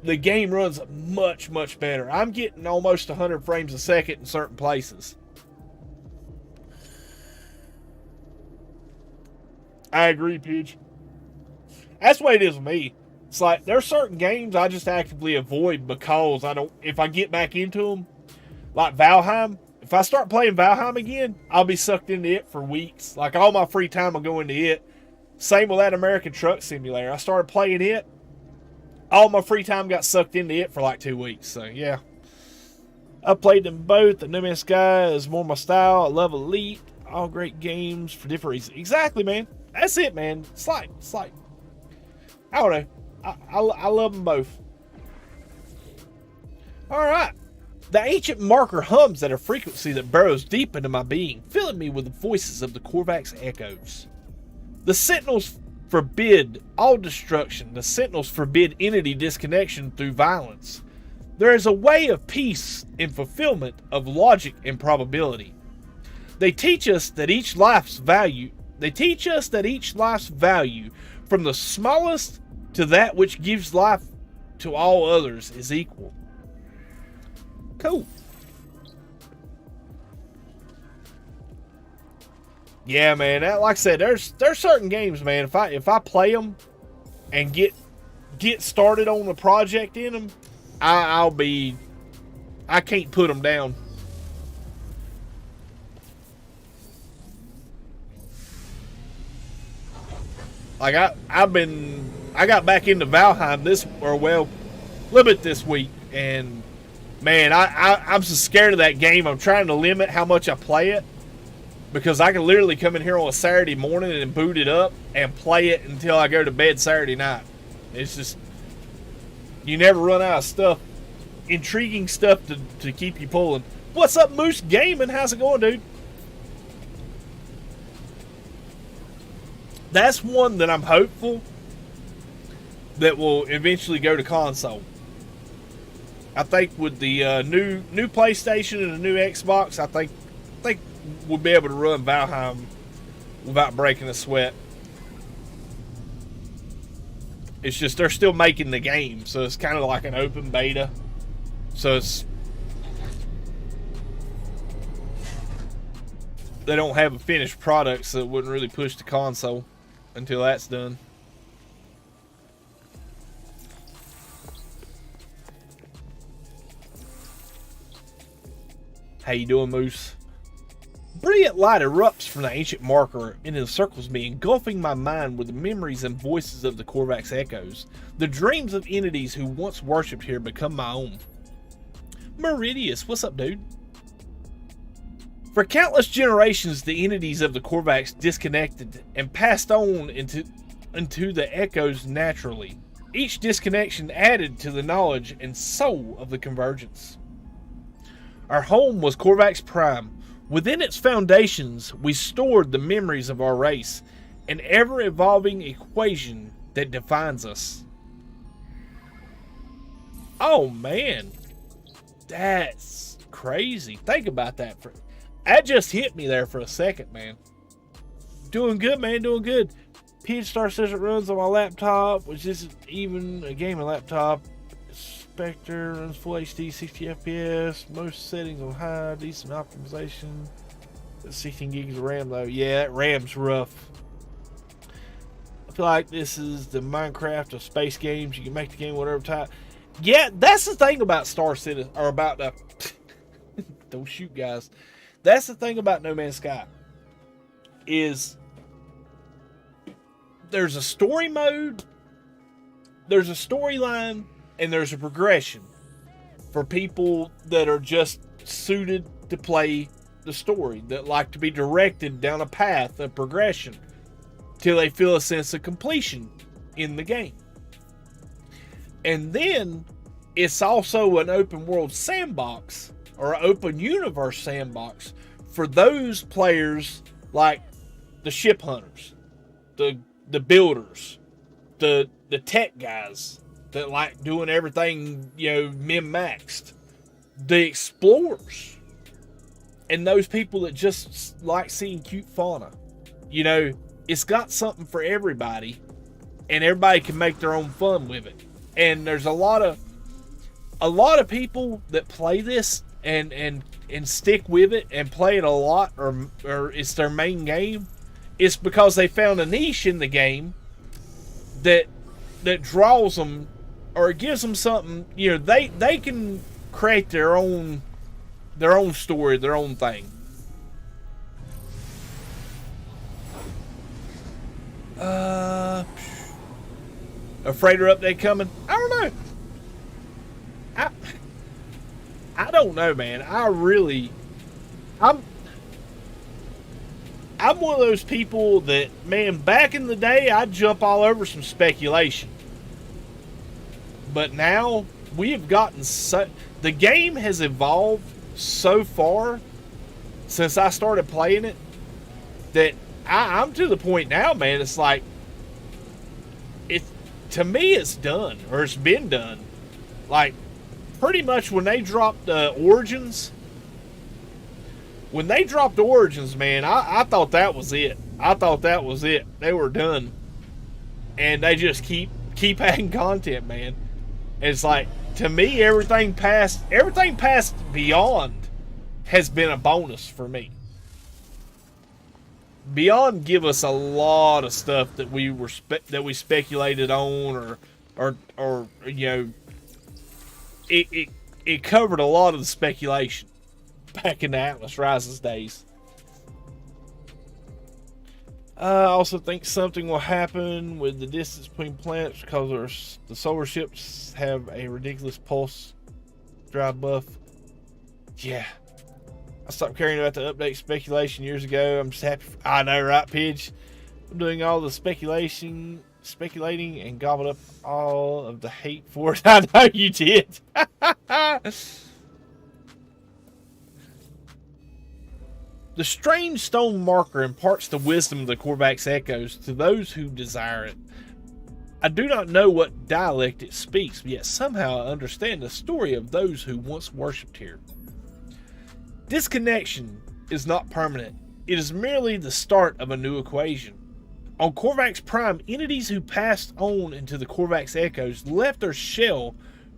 the game runs much, much better. I'm getting almost 100 frames a second in certain places. I agree, Pidge. That's the way it is with me. It's like there's certain games I just actively avoid because if I get back into them, like Valheim, if I start playing Valheim again, I'll be sucked into it for weeks. Like all my free time will go into it. Same with that American Truck Simulator. I started playing it. All my free time got sucked into it for like 2 weeks. So yeah, I played them both. The No Man's Sky is more my style. I love Elite. All great games for different reasons. Exactly, man. That's it, man. It's like I don't know. I love them both. All right. The ancient marker hums at a frequency that burrows deep into my being, filling me with the voices of the Korvax echoes. The Sentinels forbid all destruction. The Sentinels forbid entity disconnection through violence. There is a way of peace in fulfillment of logic and probability. They teach us that each life's value, from the smallest to that which gives life to all others, is equal. Cool. Yeah, man. Like I said, there's certain games, man. If I play them and get started on a project in them, I can't put them down. Like I got back into Valheim a little bit this week, and man, I'm so scared of that game. I'm trying to limit how much I play it, because I can literally come in here on a Saturday morning and boot it up and play it until I go to bed Saturday night. It's just, you never run out of stuff, intriguing stuff to keep you pulling. What's up, Moose Gaming? How's it going, dude? That's one that I'm hopeful that will eventually go to console. I think with the new PlayStation and the new Xbox, I think we'll be able to run Valheim without breaking a sweat. It's just they're still making the game, so it's kind of like an open beta. So they don't have a finished product, so it wouldn't really push the console until that's done. How you doing, Moose? Brilliant light erupts from the ancient marker and encircles me, engulfing my mind with the memories and voices of the Korvax echoes. The dreams of entities who once worshipped here become my own. Meridius, what's up, dude? For countless generations, the entities of the Korvax disconnected and passed on into the echoes naturally. Each disconnection added to the knowledge and soul of the convergence. Our home was Korvax Prime. Within its foundations, we stored the memories of our race, an ever-evolving equation that defines us. Oh, man. That's crazy. Think about that. That just hit me there for a second, man. Doing good, man. Doing good. PH Star says it runs on my laptop, which isn't even a gaming laptop. Spectre runs full HD, 60 FPS. Most settings on high, decent optimization. 16 gigs of RAM, though. Yeah, that RAM's rough. I feel like this is the Minecraft of space games. You can make the game whatever type. Yeah, that's the thing about Star Citizen, or about the... Don't shoot, guys. That's the thing about No Man's Sky, is there's a story mode, there's a storyline, and there's a progression for people that are just suited to play the story, that like to be directed down a path of progression till they feel a sense of completion in the game. And then it's also an open world sandbox, or open universe sandbox, for those players like the ship hunters, the builders, the tech guys that like doing everything, min-maxed, the explorers, and those people that just like seeing cute fauna. It's got something for everybody, and everybody can make their own fun with it. And there's a lot of people that play this and stick with it and play it a lot, or it's their main game. It's because they found a niche in the game that draws them, or it gives them something. They can create their own story, their own thing. A freighter update coming? I don't know. I don't know, man. I'm one of those people that, man, back in the day, I'd jump all over some speculation. But now, we have gotten the game has evolved so far since I started playing it, that I'm to the point now, man, it's like, to me, it's done, or it's been done. Like, pretty much when they dropped Origins, man, I thought that was it. They were done. And they just keep adding content, man. And it's like, to me, everything past Beyond has been a bonus for me. Beyond give us a lot of stuff that we speculated on, or you know, it covered a lot of the speculation back in the Atlas Rises days. I also think something will happen with the distance between planets because the solar ships have a ridiculous pulse drive buff. Yeah. I stopped caring about the update speculation years ago. I'm just happy. I know, right, Pidge? I'm doing all the speculating, and gobbled up all of the hate for it. I know you did. The strange stone marker imparts the wisdom of the Korvax echoes to those who desire it. I do not know what dialect it speaks, but yet somehow I understand the story of those who once worshipped here. This connection is not permanent. It is merely the start of a new equation. On Korvax Prime, entities who passed on into the Korvax echoes left their shell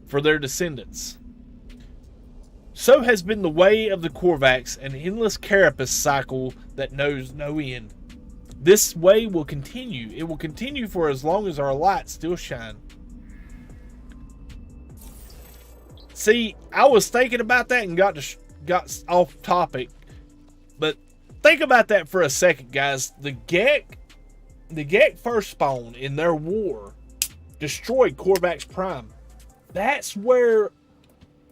for their descendants. So has been the way of the Korvax, an endless carapace cycle that knows no end. This way will continue. It will continue for as long as our lights still shine. See, I was thinking about that and got off topic, but think about that for a second, guys. The Gek first spawn in their war destroyed Korvax Prime. That's where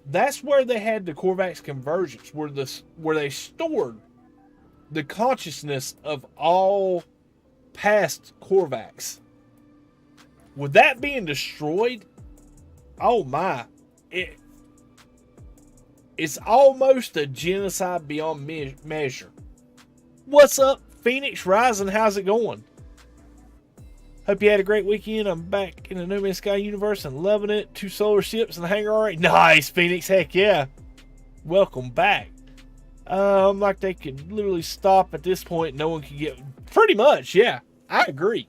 they had the Korvax convergence, where they stored the consciousness of all past Korvax. With that being destroyed, oh my, it's almost a genocide beyond measure. What's up, Phoenix Rising? How's it going? Hope you had a great weekend. I'm back in the No Man's Sky universe and loving it. 2 solar ships and the hangar already. Nice, Phoenix. Heck yeah. Welcome back. Like they could literally stop at this point. No one could get... Pretty much, yeah. I agree.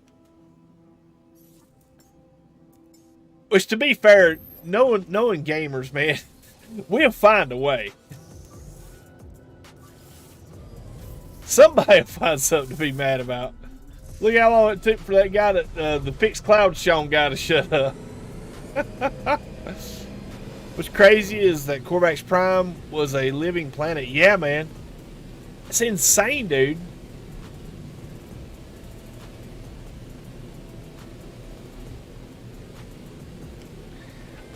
Which, to be fair, knowing gamers, man, we'll find a way. Somebody will find something to be mad about. Look how long it took for that guy the fixed cloud Sean guy to shut up. What's crazy is that Korvax Prime was a living planet. Yeah, man. It's insane, dude.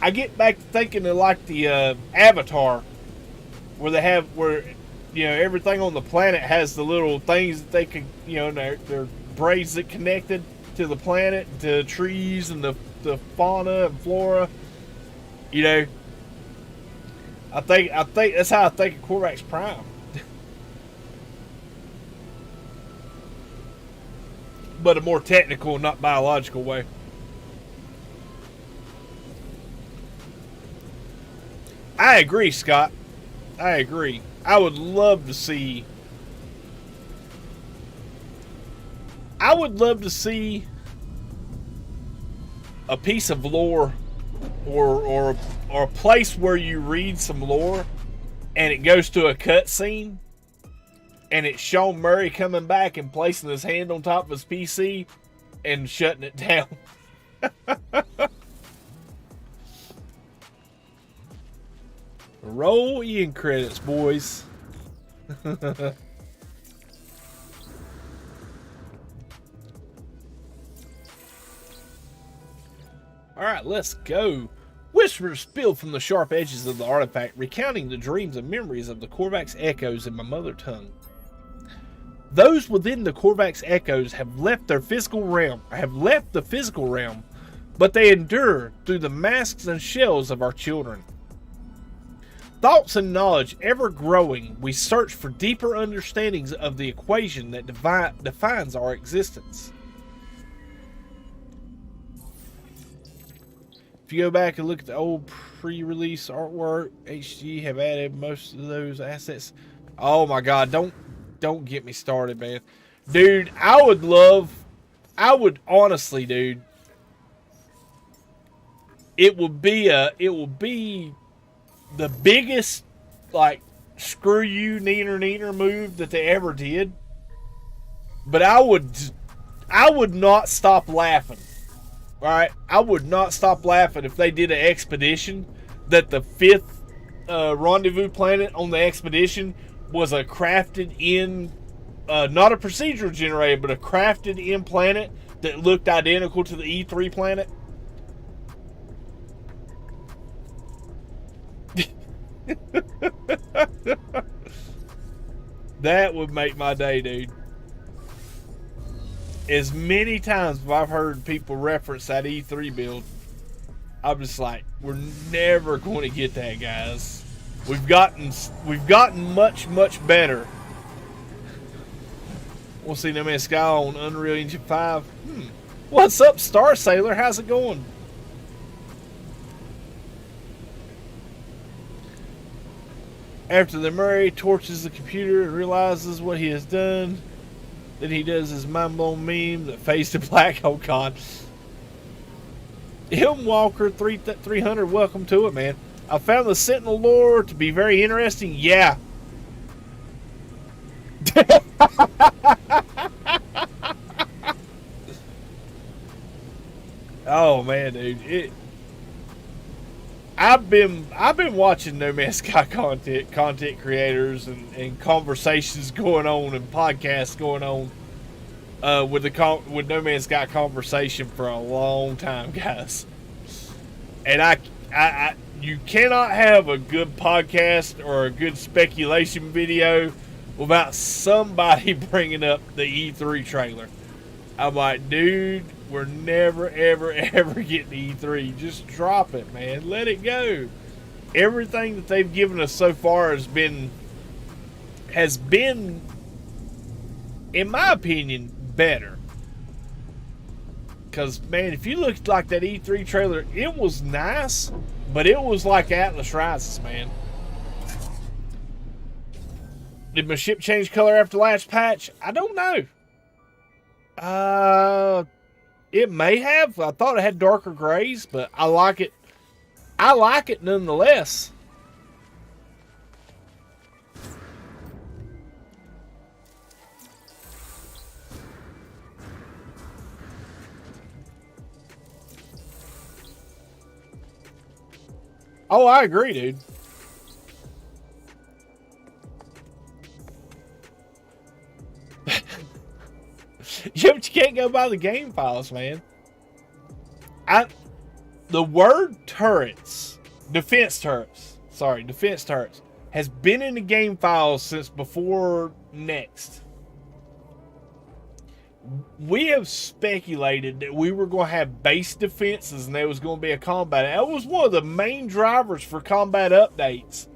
I get back to thinking of like the Avatar, where everything on the planet has the little things that they can, they're braids that connected to the planet, to trees and the fauna and flora. I think that's how I think of Korvax Prime. But a more technical, not biological way. I agree, Scott. I agree. I would love to see a piece of lore or a place where you read some lore and it goes to a cutscene and it's Sean Murray coming back and placing his hand on top of his PC and shutting it down. Roll in credits, boys. Alright, let's go. Whispers spilled from the sharp edges of the artifact, recounting the dreams and memories of the Korvax echoes in my mother tongue. Those within the Korvax echoes have left the physical realm, but they endure through the masks and shells of our children. Thoughts and knowledge ever growing, we search for deeper understandings of the equation that defines our existence. If you go back and look at the old pre-release artwork, HG have added most of those assets. Oh my God, don't get me started, man. Dude, I would honestly, dude, it will be the biggest, like, screw you, neener move that they ever did. But I would not stop laughing. All right, I would not stop laughing if they did an expedition that the 5th rendezvous planet on the expedition was a crafted in, not a procedural generator, but a crafted in planet that looked identical to the E3 planet. That would make my day, dude. As many times as I've heard people reference that E3 build, I'm just like, we're never going to get that, guys. We've gotten much, much better. We'll see No Man's Sky on Unreal Engine 5. What's up, Star Sailor? How's it going? After the Murray torches the computer and realizes what he has done, then he does his mind-blown meme that fades to black. Oh, God. Walker 300, welcome to it, man. I found the Sentinel lore to be very interesting. Yeah. Oh, man, dude. I've been watching No Man's Sky content creators and conversations going on and podcasts going on with No Man's Sky conversation for a long time, guys. And I you cannot have a good podcast or a good speculation video without somebody bringing up the E3 trailer. I'm like, dude, we're never, ever, ever getting E3. Just drop it, man. Let it go. Everything that they've given us so far has been, in my opinion, better. Because, man, if you looked like that E3 trailer, it was nice, but it was like Atlas Rises, man. Did my ship change color after last patch? I don't know. It may have. I thought it had darker grays, but I like it. I like it nonetheless. Oh, I agree, dude. Yeah, but you can't go by the game files, man. The word turrets, defense turrets, has been in the game files since before Next. We have speculated that we were going to have base defenses and there was going to be a combat. That was one of the main drivers for combat updates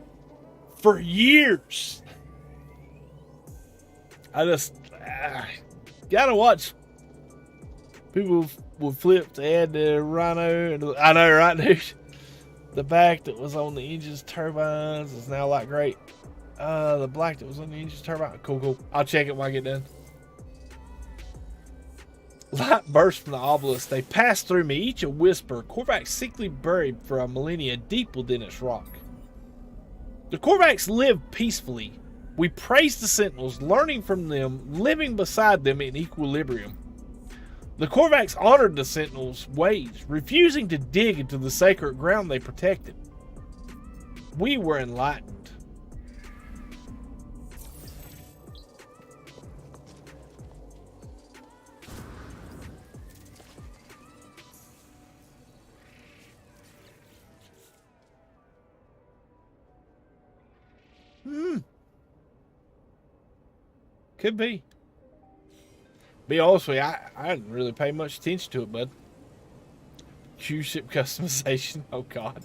for years. I just gotta watch people would flip to add the Rhino. I know, right, dude? The back that was on the engine's turbines is now like great. The black that was on the engine's turbine. Cool. I'll check it when I get done. Light burst from the obelisk. They passed through me, each a whisper. Korvax sickly buried for a millennia deep within its rock. The Korvax lived peacefully. We praised the Sentinels, learning from them, living beside them in equilibrium. The Korvax honored the Sentinels' ways, refusing to dig into the sacred ground they protected. We were enlightened. Could be. Be honest with you, I didn't really pay much attention to it, bud. Q-ship customization. Oh, God.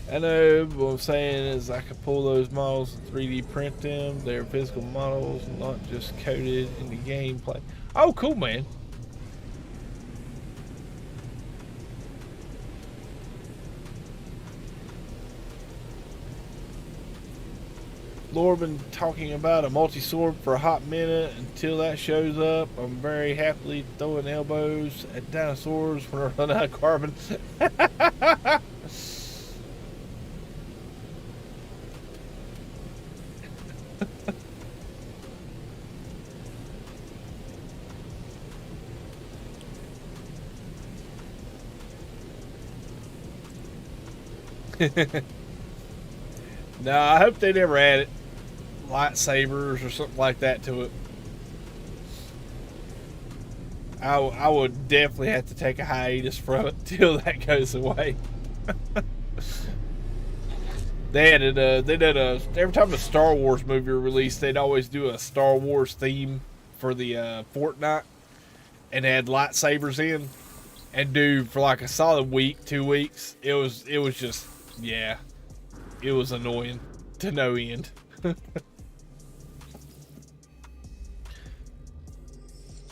I know, what I'm saying is I could pull those models and 3D print them. They're physical models, not just coded in the gameplay. Oh, cool, man. Laura been talking about a multi-sword for a hot minute. Until that shows up, I'm very happily throwing elbows at dinosaurs when I run out of carbon. No, I hope they never added lightsabers or something like that to it. I would definitely have to take a hiatus from it till that goes away. They did every time a Star Wars movie released, they'd always do a Star Wars theme for the Fortnite, and add lightsabers in, and do for like a solid week, 2 weeks. It was just, yeah, it was annoying to no end.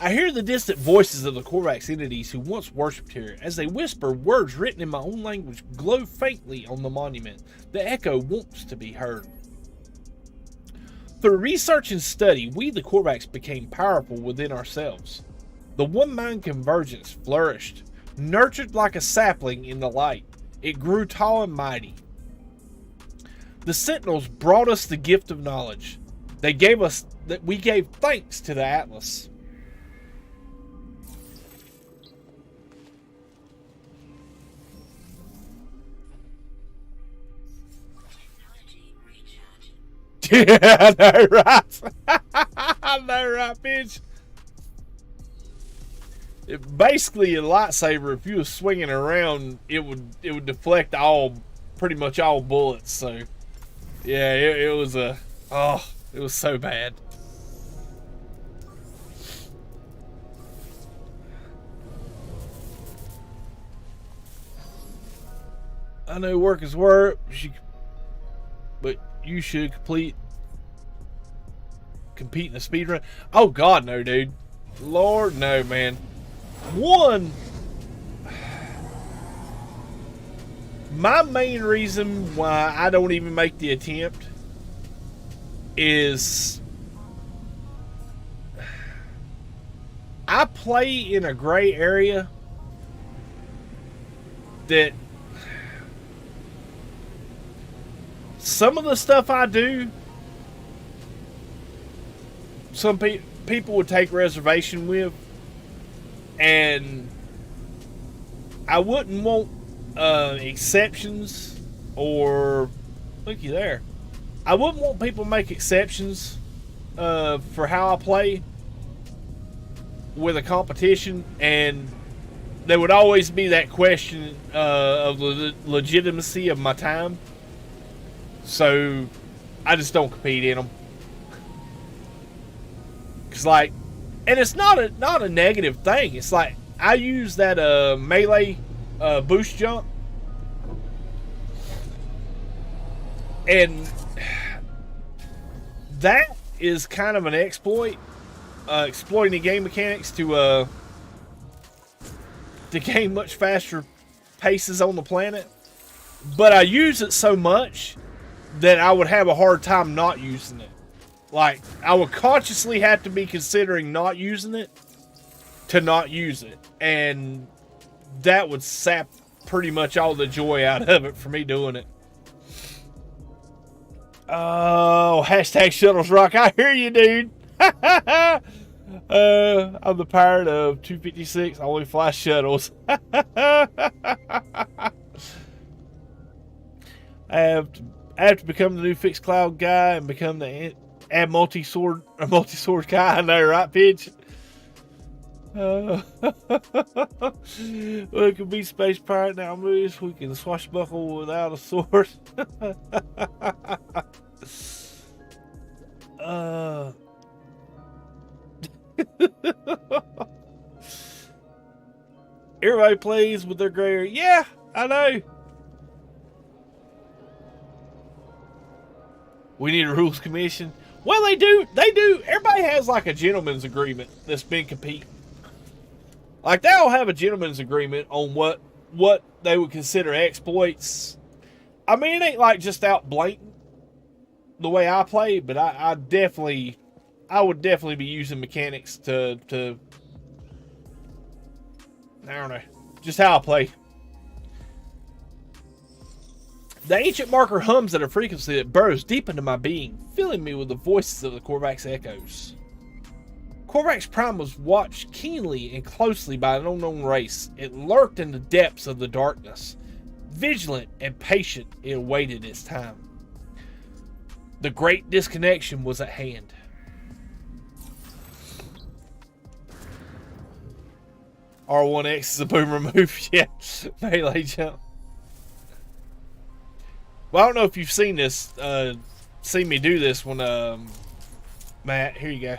I hear the distant voices of the Korvax entities who once worshipped here. As they whisper, words written in my own language glow faintly on the monument. The echo wants to be heard. Through research and study, we the Korvax became powerful within ourselves. The one-mind convergence flourished, nurtured like a sapling in the light. It grew tall and mighty. The sentinels brought us the gift of knowledge. We gave thanks to the Atlas. Yeah, I know, right? I know, right, bitch? Basically, a lightsaber, if you was swinging around, it would deflect pretty much all bullets. So, yeah, it was it was so bad. I know work is work, but you should compete in a speed run. Oh God, no, dude. Lord, no, man. One, my main reason why I don't even make the attempt is I play in a gray area that some of the stuff I do, some people would take reservation with, and I wouldn't want exceptions, or looky there, I wouldn't want people to make exceptions for how I play with a competition, and there would always be that question of the legitimacy of my time. So I just don't compete in them. Cause like, and it's not a negative thing. It's like I use that melee boost jump, and that is kind of an exploit, exploiting the game mechanics to gain much faster paces on the planet. But I use it so much that I would have a hard time not using it. Like, I would consciously have to be considering not using it to not use it. And that would sap pretty much all the joy out of it for me doing it. Oh, hashtag Shuttles Rock. I hear you, dude. I'm the pirate of 256. I only fly shuttles. I have to become the new fixed cloud guy and become the multi-sword guy. I know, right, Pidge? We can be space pirate now, moves. We can swashbuckle without a sword. Everybody plays with their gray area. Yeah, I know. We need a rules commission. Well, they do. Everybody has like a gentleman's agreement that's been competing. Like, they'll have a gentleman's agreement on what they would consider exploits. I mean, it ain't like just out blatant. the way I play, but I would definitely be using mechanics to I don't know, just how I play. The ancient marker hums at a frequency that burrows deep into my being, filling me with the voices of the Korvax echoes. Korvax Prime was watched keenly and closely by an unknown race. It lurked in the depths of the darkness. Vigilant and patient, it awaited its time. The great disconnection was at hand. R1X is a boomer move. Yeah, melee jump. Well, I don't know if you've seen this, seen me do this when, Matt, here you go.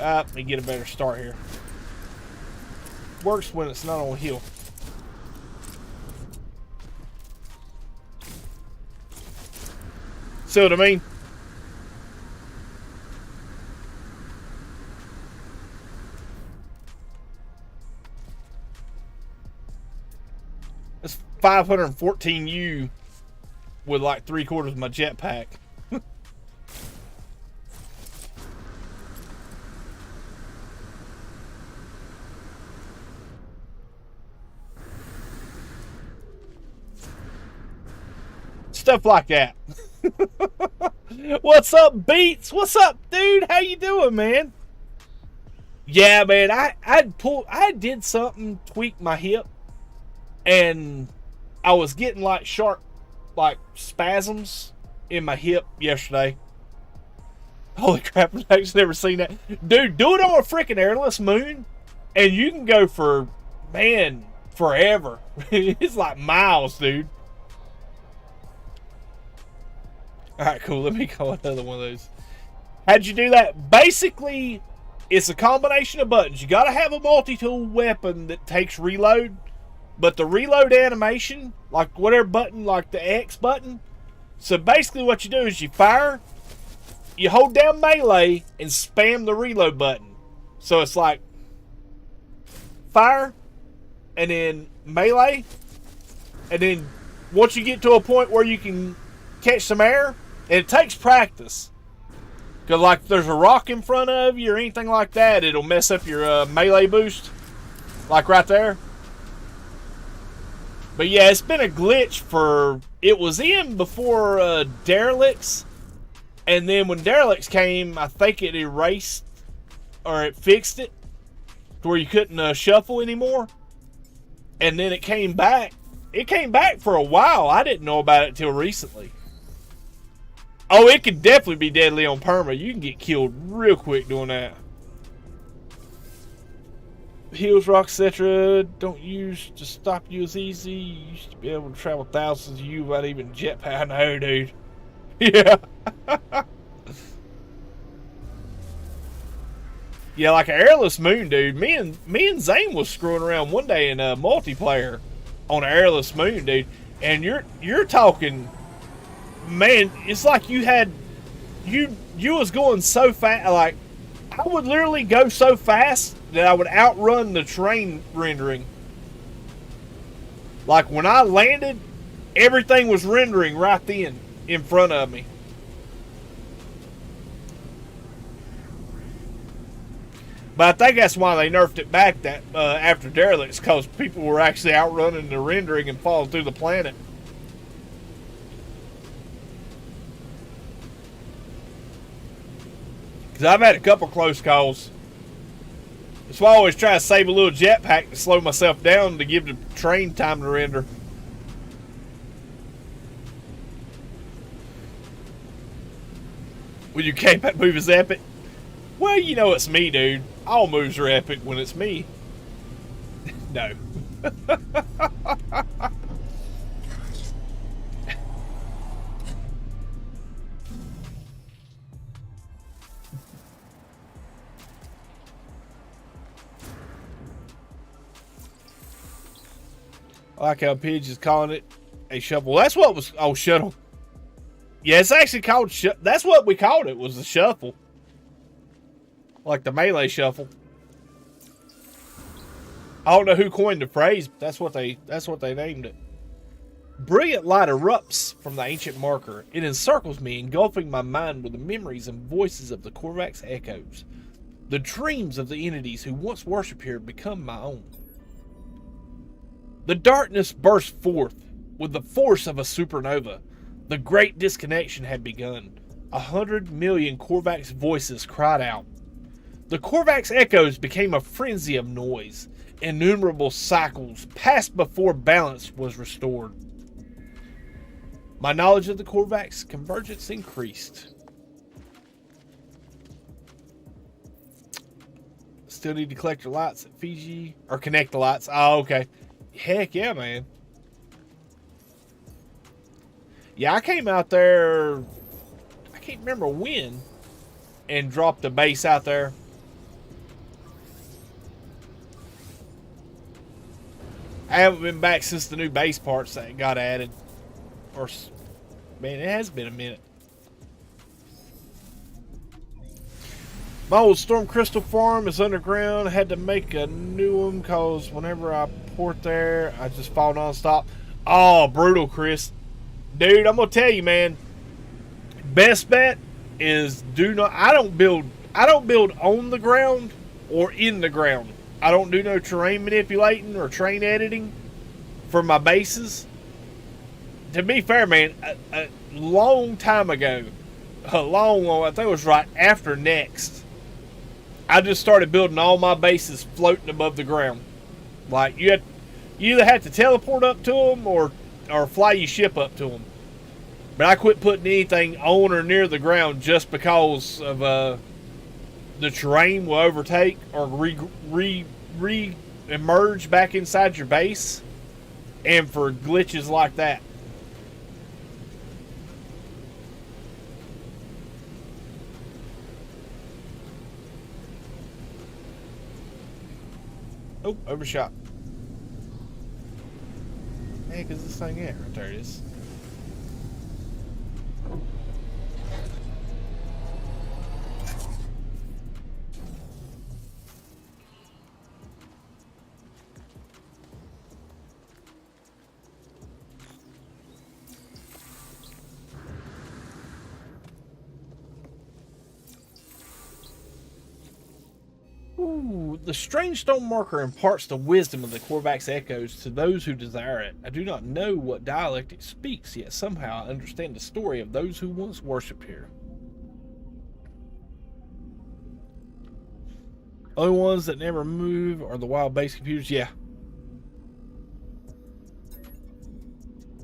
Let me get a better start here. Works when it's not on heal. See what I mean? It's 514 U with like 3/4 of my jetpack. Stuff like that. What's up, Beats? What's up, dude? How you doing, man? Yeah, man. I did something, tweaked my hip, and I was getting like sharp, like spasms in my hip yesterday. Holy crap! I've actually never seen that, dude. Do it on a freaking airless moon, and you can go for, man, forever. It's like miles, dude. Alright, cool. Let me call another one of those. How'd you do that? Basically, it's a combination of buttons. You gotta have a multi-tool weapon that takes reload. But the reload animation, like whatever button, like the X button. So basically what you do is you fire, you hold down melee, and spam the reload button. So it's like fire, and then melee, and then once you get to a point where you can catch some air, and it takes practice. Because like if there's a rock in front of you or anything like that, it'll mess up your melee boost. Like right there. But yeah, it's been a glitch for... It was in before Derelicts. And then when Derelicts came, I think it erased... Or it fixed it. To where you couldn't shuffle anymore. And then it came back. It came back for a while. I didn't know about it till recently. Oh, it could definitely be deadly on perma. You can get killed real quick doing that. Heals, rocks, etc. don't use to stop you as easy. You used to be able to travel thousands of you without even jetpack. No, dude. Yeah. Yeah, like an airless moon, dude. Me and Zane was screwing around one day in a multiplayer on an airless moon, dude. And you're talking, man, it's like you was going so fast. Like, I would literally go so fast that I would outrun the terrain rendering. Like when I landed, everything was rendering right then in front of me. But I think that's why they nerfed it back that after Derelicts, because people were actually outrunning the rendering and falling through the planet. Because I've had a couple close calls. That's why I always try to save a little jetpack to slow myself down to give the train time to render. When your K-Pack move is epic. Well, you know it's me, dude. All moves are epic when it's me. No. I like how Pidge is calling it a shuffle. That's what was... Oh, shuttle. Yeah, it's actually called... That's what we called it, was the shuffle. Like the melee shuffle. I don't know who coined the phrase, but that's what they named it. Brilliant light erupts from the ancient marker. It encircles me, engulfing my mind with the memories and voices of the Korvax echoes. The dreams of the entities who once worshipped here become my own. The darkness burst forth with the force of a supernova. The great disconnection had begun. 100 million Korvax voices cried out. The Korvax echoes became a frenzy of noise. Innumerable cycles passed before balance was restored. My knowledge of the Korvax convergence increased. Still need to collect your lights at Fiji. Or connect the lights. Oh, okay. Heck yeah, man. Yeah, I came out there, I can't remember when, and dropped a base out there. I haven't been back since the new base parts that got added. Or, man, it has been a minute. My old Storm Crystal farm is underground. I had to make a new one because whenever I port there, I just fall nonstop. Oh, brutal, Chris. Dude, I'm going to tell you, man. Best bet is I don't build on the ground or in the ground. I don't do no terrain manipulating or terrain editing for my bases. To be fair, man, a long time ago, I think it was right after Next, I just started building all my bases floating above the ground. Like, you either have to teleport up to them or fly your ship up to them. But I quit putting anything on or near the ground just because of the terrain will overtake or re-emerge back inside your base, and for glitches like that. Oh, overshot. Hey, because this thing at? Right there it is. Ooh, the strange stone marker imparts the wisdom of the Korvax echoes to those who desire it. I do not know what dialect it speaks, yet somehow I understand the story of those who once worshipped here. Only ones that never move are the wild base computers, yeah.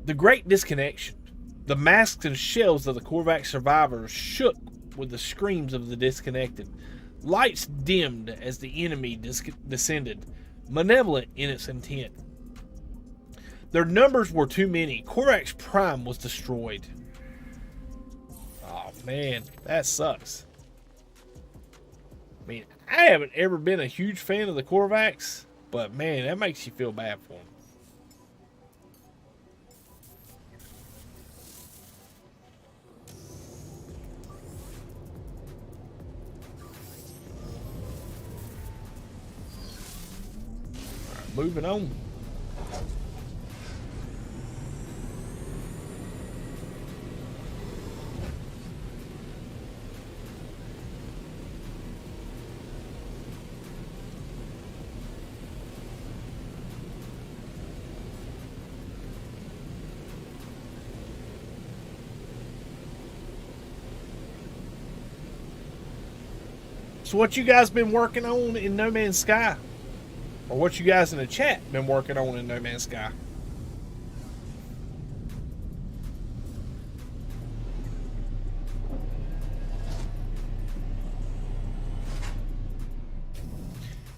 The great disconnection. The masks and shells of the Korvax survivors shook with the screams of the disconnected. Lights dimmed as the enemy descended, malevolent in its intent. Their numbers were too many. Korvax Prime was destroyed. Oh man, that sucks. I mean, I haven't ever been a huge fan of the Korvax, but man, that makes you feel bad for them. Moving on. So what you guys been working on in No Man's Sky? Or what you guys in the chat been working on in No Man's Sky?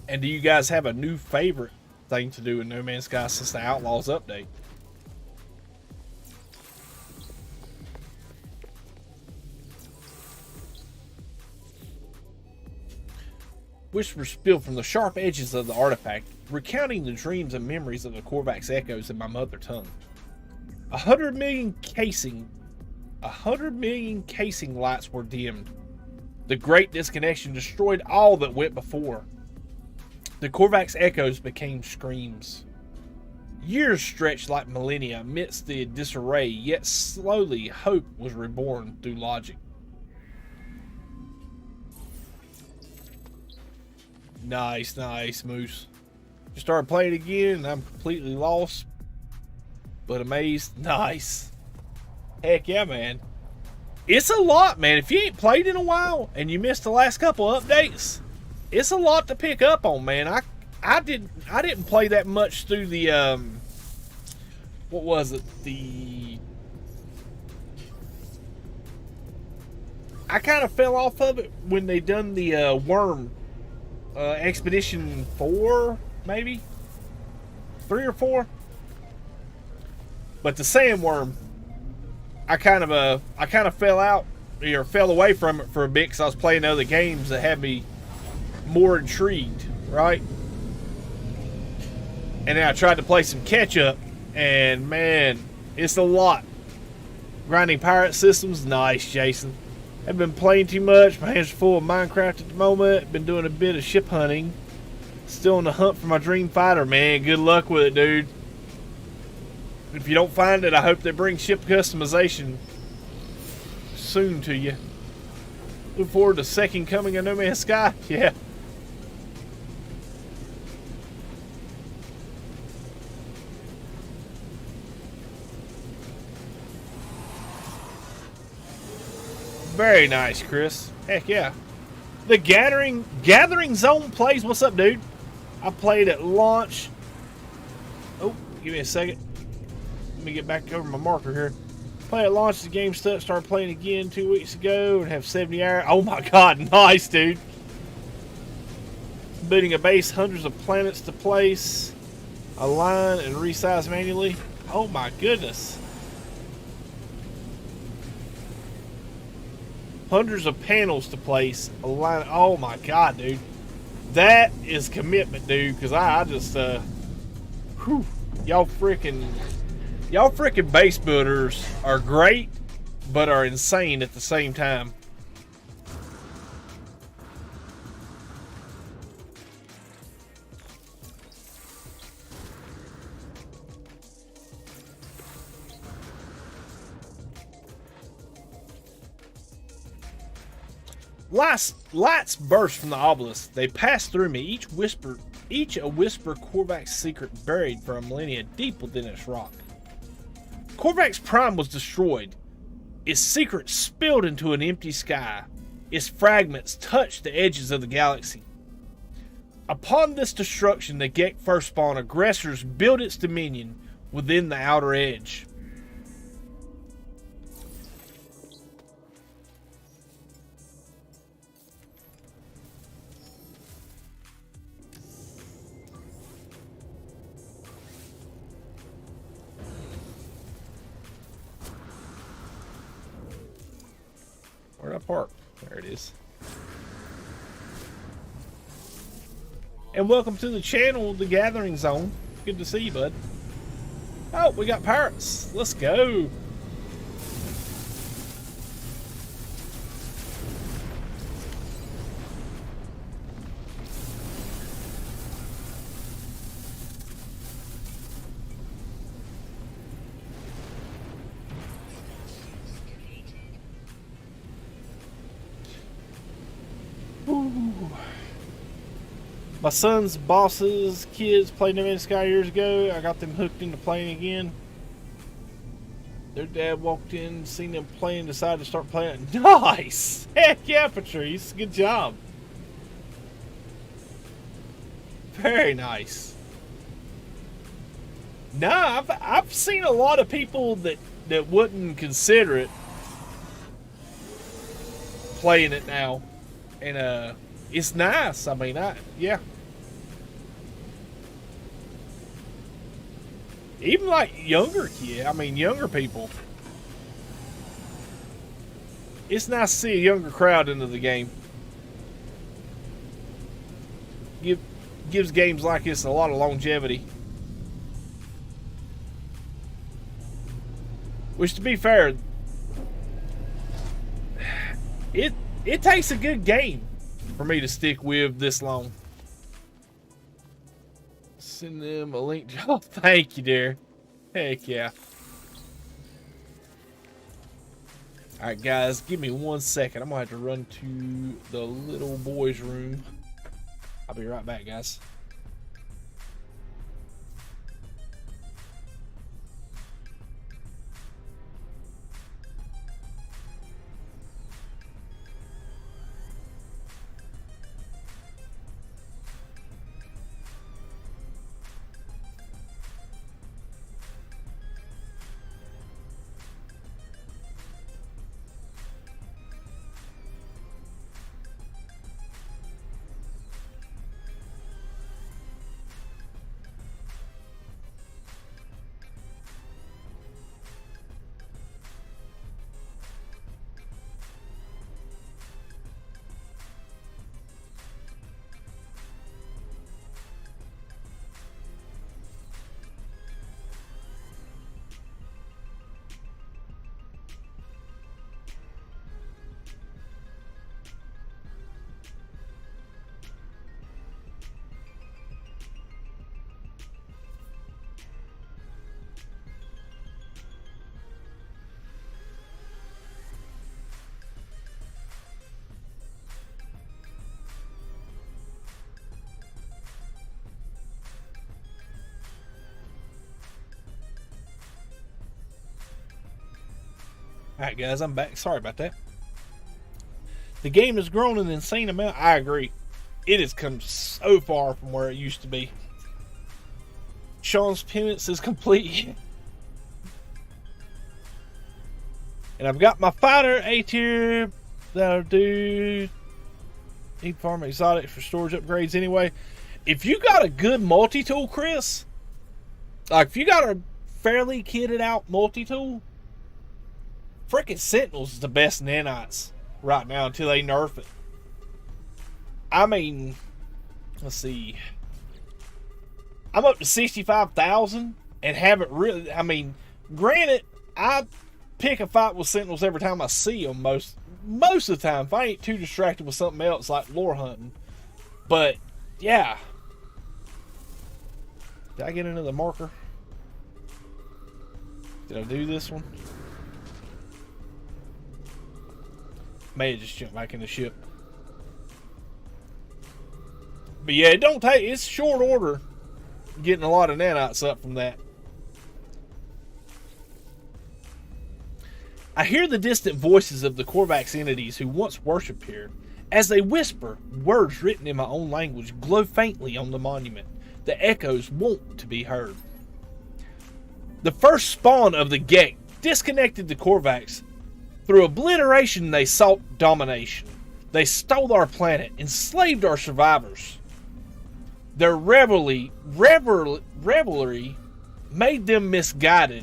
And do you guys have a new favorite thing to do in No Man's Sky since the Outlaws update? Whispers spilled from the sharp edges of the artifact, recounting the dreams and memories of the Korvax echoes in my mother tongue. 100 million casing lights were dimmed. The great disconnection destroyed all that went before. The Korvax echoes became screams. Years stretched like millennia amidst the disarray, yet slowly hope was reborn through logic. Nice, nice, Moose. Just started playing again, and I'm completely lost, but amazed. Nice. Heck yeah, man. It's a lot, man. If you ain't played in a while and you missed the last couple updates, it's a lot to pick up on, man. I didn't play that much through the what was it? I kind of fell off of it when they done the worm expedition 4, maybe 3 or 4. But the sandworm, I kind of fell out or fell away from it for a bit because I was playing other games that had me more intrigued, right? And then I tried to play some catch up, and man, it's a lot. Grinding pirate systems, nice, Jason. I've been playing too much. My hands are full of Minecraft at the moment. Been doing a bit of ship hunting. Still on the hunt for my dream fighter, man. Good luck with it, dude. If you don't find it, I hope they bring ship customization soon to you. Look forward to second coming of No Man's Sky. Yeah. Very nice, Chris. Heck yeah. The Gathering Zone plays. What's up, dude? I played at launch. Oh, give me a second. Let me get back over my marker here. Played at launch. The game stuck. Started playing again 2 weeks ago and have 70 hours. Oh my god, nice, dude. Building a base, hundreds of planets to place, align and resize manually. Oh my goodness. Hundreds of panels to place, align. Oh my god, dude. That is commitment, dude, because I just, whew, y'all freaking base builders are great, but are insane at the same time. Lights burst from the obelisk. They passed through me, each a whisper Korvax secret buried for a millennia deep within its rock. Korvax Prime was destroyed. Its secret spilled into an empty sky. Its fragments touched the edges of the galaxy. Upon this destruction, the Gek Firstborn aggressors built its dominion within the outer edge. Where'd I park? There it is. And welcome to the channel, The Gathering Zone. Good to see you, bud. Oh, we got pirates. Let's go. My son's boss's kids played No Man's Sky years ago. I got them hooked into playing again. Their dad walked in, seen them playing, decided to start playing. Nice! Heck yeah, Patrice. Good job. Very nice. Nah, I've seen a lot of people that wouldn't consider it playing it now. And it's nice. I mean, yeah. Even like younger people. It's nice to see a younger crowd into the game. Gives games like this a lot of longevity. Which, to be fair, it takes a good game for me to stick with this long. Send them a link. Oh, thank you, dear. Heck yeah. Alright, guys, give me 1 second. I'm gonna have to run to the little boy's room. I'll be right back, guys. Alright, guys, I'm back. Sorry about that. The game has grown an insane amount. I agree. It has come so far from where it used to be. Sean's penance is complete. And I've got my fighter A tier that'll do. Need farm exotics for storage upgrades anyway. If you got a good multi-tool, Chris, like if you got a fairly kitted out multi-tool, freaking Sentinels is the best nanites right now until they nerf it. I mean, let's see. I'm up to 65,000 and haven't really. I mean, granted, I pick a fight with Sentinels every time I see them. Most of the time, if I ain't too distracted with something else like lore hunting. But yeah, did I get another marker? Did I do this one? May have just jumped back in the ship. But yeah, it don't take. It's short order getting a lot of nanites up from that. I hear the distant voices of the Korvax entities who once worshipped here. As they whisper, words written in my own language glow faintly on the monument. The echoes want to be heard. The first spawn of the Gek disconnected the Korvax. Through obliteration, they sought domination. They stole our planet, enslaved our survivors. Their revelry made them misguided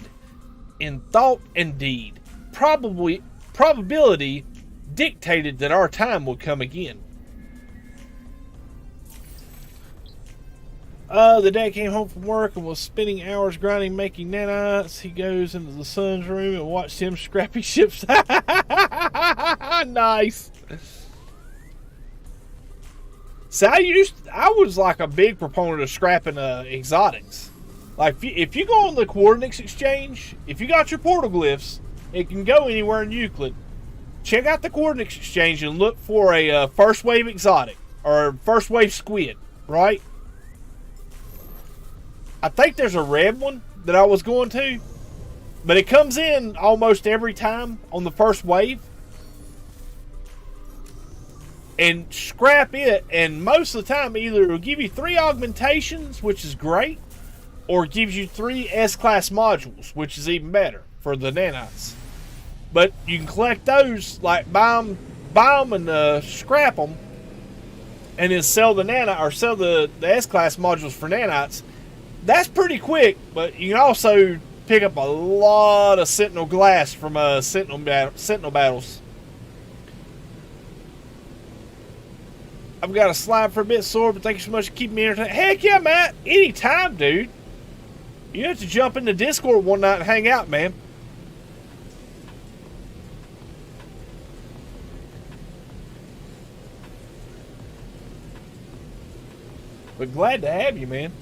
in thought and deed. Probability dictated that our time would come again. The dad came home from work and was spending hours grinding, making nanites. He goes into the son's room and watched him scrap his ships. Nice. See, I was like a big proponent of scrapping exotics. Like if you go on the coordinates exchange, if you got your portal glyphs, it can go anywhere in Euclid. Check out the coordinates exchange and look for a first wave exotic or first wave squid, right? I think there's a red one that I was going to, but it comes in almost every time on the first wave. And scrap it, and most of the time either it'll give you 3 augmentations, which is great, or it gives you 3 S-class modules, which is even better for the nanites. But you can collect those, like buy them and scrap them, and then sell the nanite or sell the S-class modules for nanites. That's pretty quick, but you can also pick up a lot of Sentinel glass from Sentinel battles. I've got a slide for a bit sore, but thank you so much for keeping me entertained. Heck yeah, Matt. Anytime, dude. You have to jump into Discord one night and hang out, man. But glad to have you, man.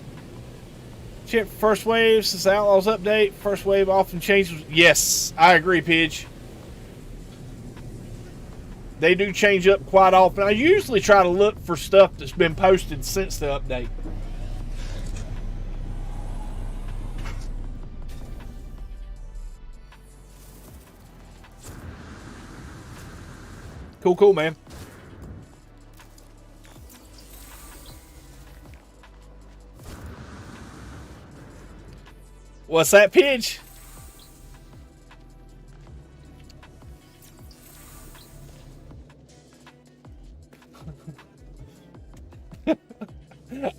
Check first wave since the Outlaws update. First wave often changes. Yes, I agree, Pidge. They do change up quite often. I usually try to look for stuff that's been posted since the update. Cool, man. What's that, Pidge?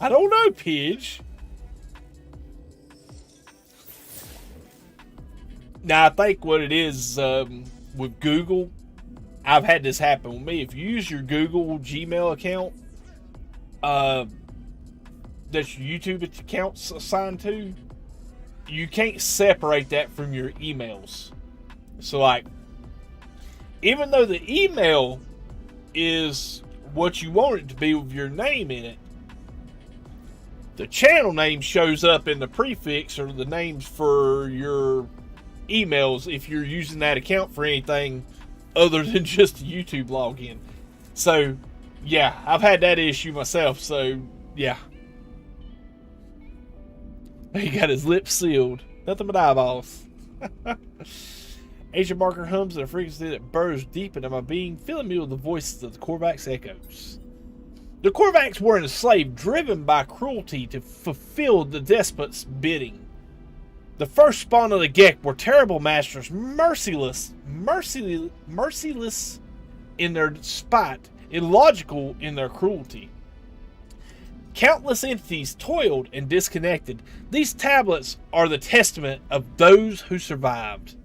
I don't know, Pidge. Now, I think what it is with Google, I've had this happen with me. If you use your Google Gmail account, that's your YouTube account's assigned to, you can't separate that from your emails. So, like, even though the email is what you want it to be with your name in it, the channel name shows up in the prefix or the names for your emails if you're using that account for anything other than just a YouTube login. So, yeah, I've had that issue myself. So, yeah. He got his lips sealed. Nothing but eyeballs. Agent marker hums at a frequency that burrows deep into my being, filling me with the voices of the Korvax echoes. The Korvax were enslaved, driven by cruelty to fulfill the despot's bidding. The first spawn of the Gek were terrible masters, merciless in their spite, illogical in their cruelty. Countless entities toiled and disconnected. These tablets are the testament of those who survived.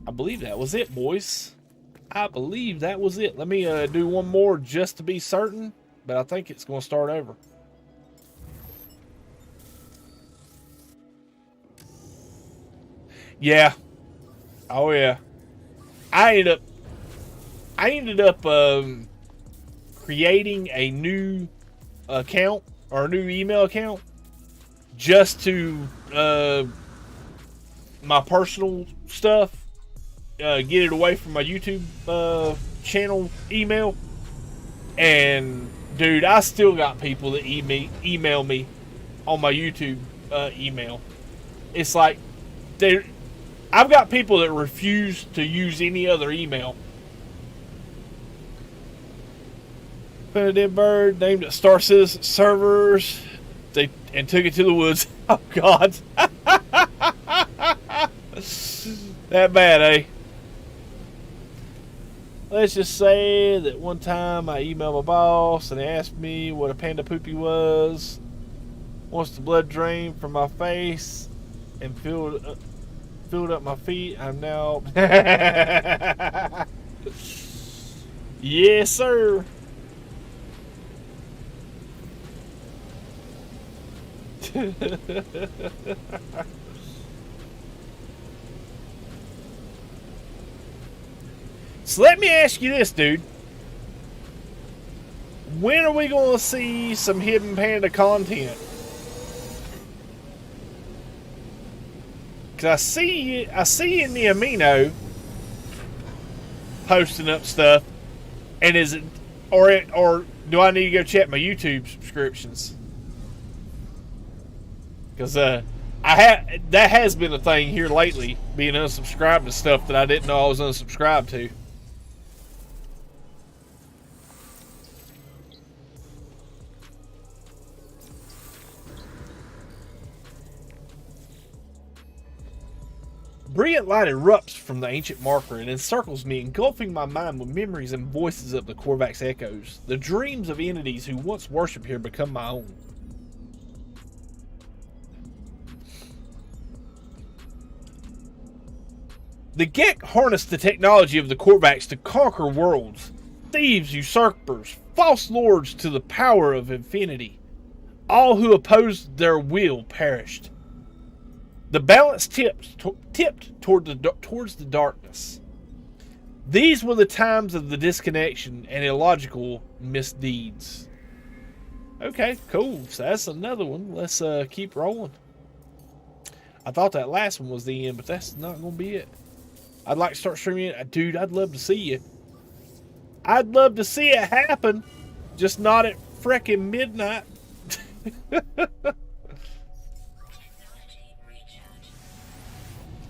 I believe that was it, boys. I believe that was it. Let me do one more just to be certain, but I think it's going to start over. Yeah. Oh yeah. I ended up creating a new account or a new email account just to my personal stuff. Get it away from my YouTube channel email. And dude, I still got people that email me on my YouTube email. It's like I've got people that refuse to use any other email. Found a dead bird, named it Star Citizen servers, and took it to the woods. Oh God. That bad, eh? Let's just say that one time I emailed my boss and they asked me what a panda poopy was. Once the blood drained from my face and filled up my feet, I'm now... Yes, sir. So let me ask you this, dude. When are we going to see some Hidden Panda content? Because I see in the Amino posting up stuff, and is it or do I need to go check my YouTube subscriptions? Because that has been a thing here lately, being unsubscribed to stuff that I didn't know I was unsubscribed to. Brilliant light erupts from the ancient marker and encircles me, engulfing my mind with memories and voices of the Korvax echoes. The dreams of entities who once worshipped here become my own. The Gek harnessed the technology of the Korvax to conquer worlds. Thieves, usurpers, false lords to the power of infinity. All who opposed their will perished. The balance tipped towards the darkness. These were the times of the disconnection and illogical misdeeds. Okay, cool. So that's another one. Let's keep rolling. I thought that last one was the end, but that's not going to be it. I'd like to start streaming it. Dude, I'd love to see you. I'd love to see it happen. Just not at frickin' midnight.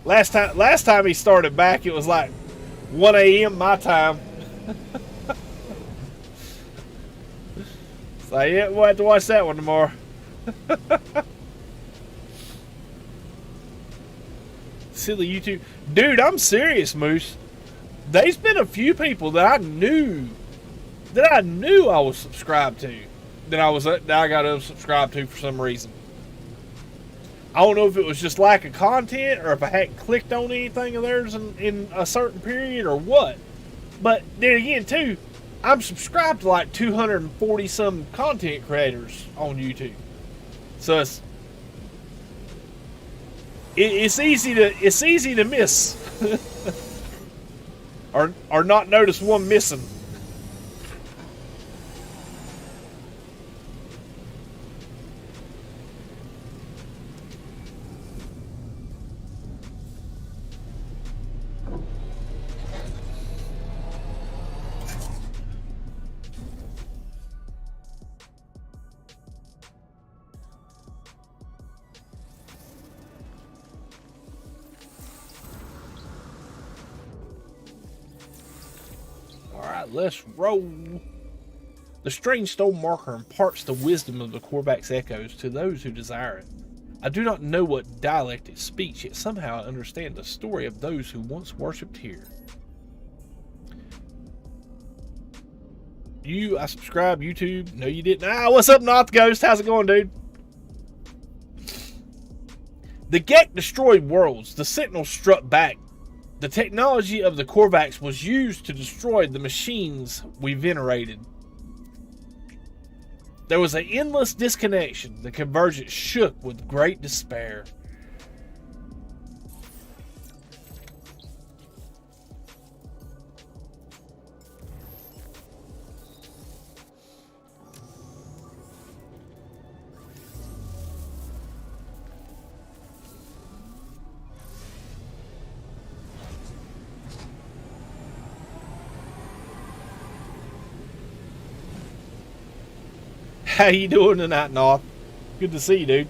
Last time he started back, it was like 1 a.m. my time. So yeah, we'll have to watch that one tomorrow. Silly YouTube. Dude, I'm serious, Moose. There's been a few people that I knew I was subscribed to that I got unsubscribed to for some reason. I don't know if it was just lack of content or if I hadn't clicked on anything of theirs in a certain period or what. But then again, too, I'm subscribed to like 240 some content creators on YouTube. So it's easy to miss or not notice one missing. Alright, let's roll. The strange stone marker imparts the wisdom of the Korvax echoes to those who desire it. I do not know what dialect it speaks, yet somehow I understand the story of those who once worshipped here. I subscribe, YouTube. No, you didn't. What's up, Not the Ghost? How's it going, dude? The Gek destroyed worlds. The Sentinel struck back. The technology of the Korvax was used to destroy the machines we venerated. There was an endless disconnection. The convergence shook with great despair. How you doing tonight, North? Good to see you, dude.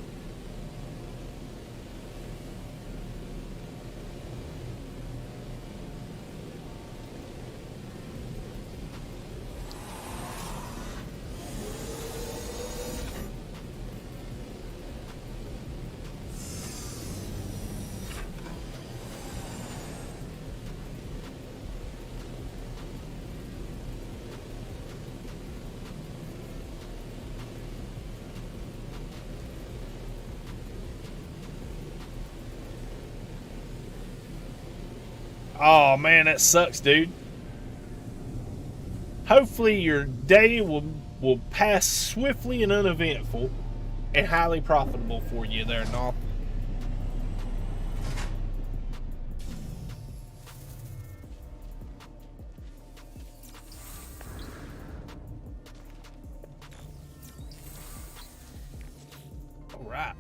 Oh man, that sucks, dude. Hopefully your day will pass swiftly and uneventful and highly profitable for you there, North. Alright.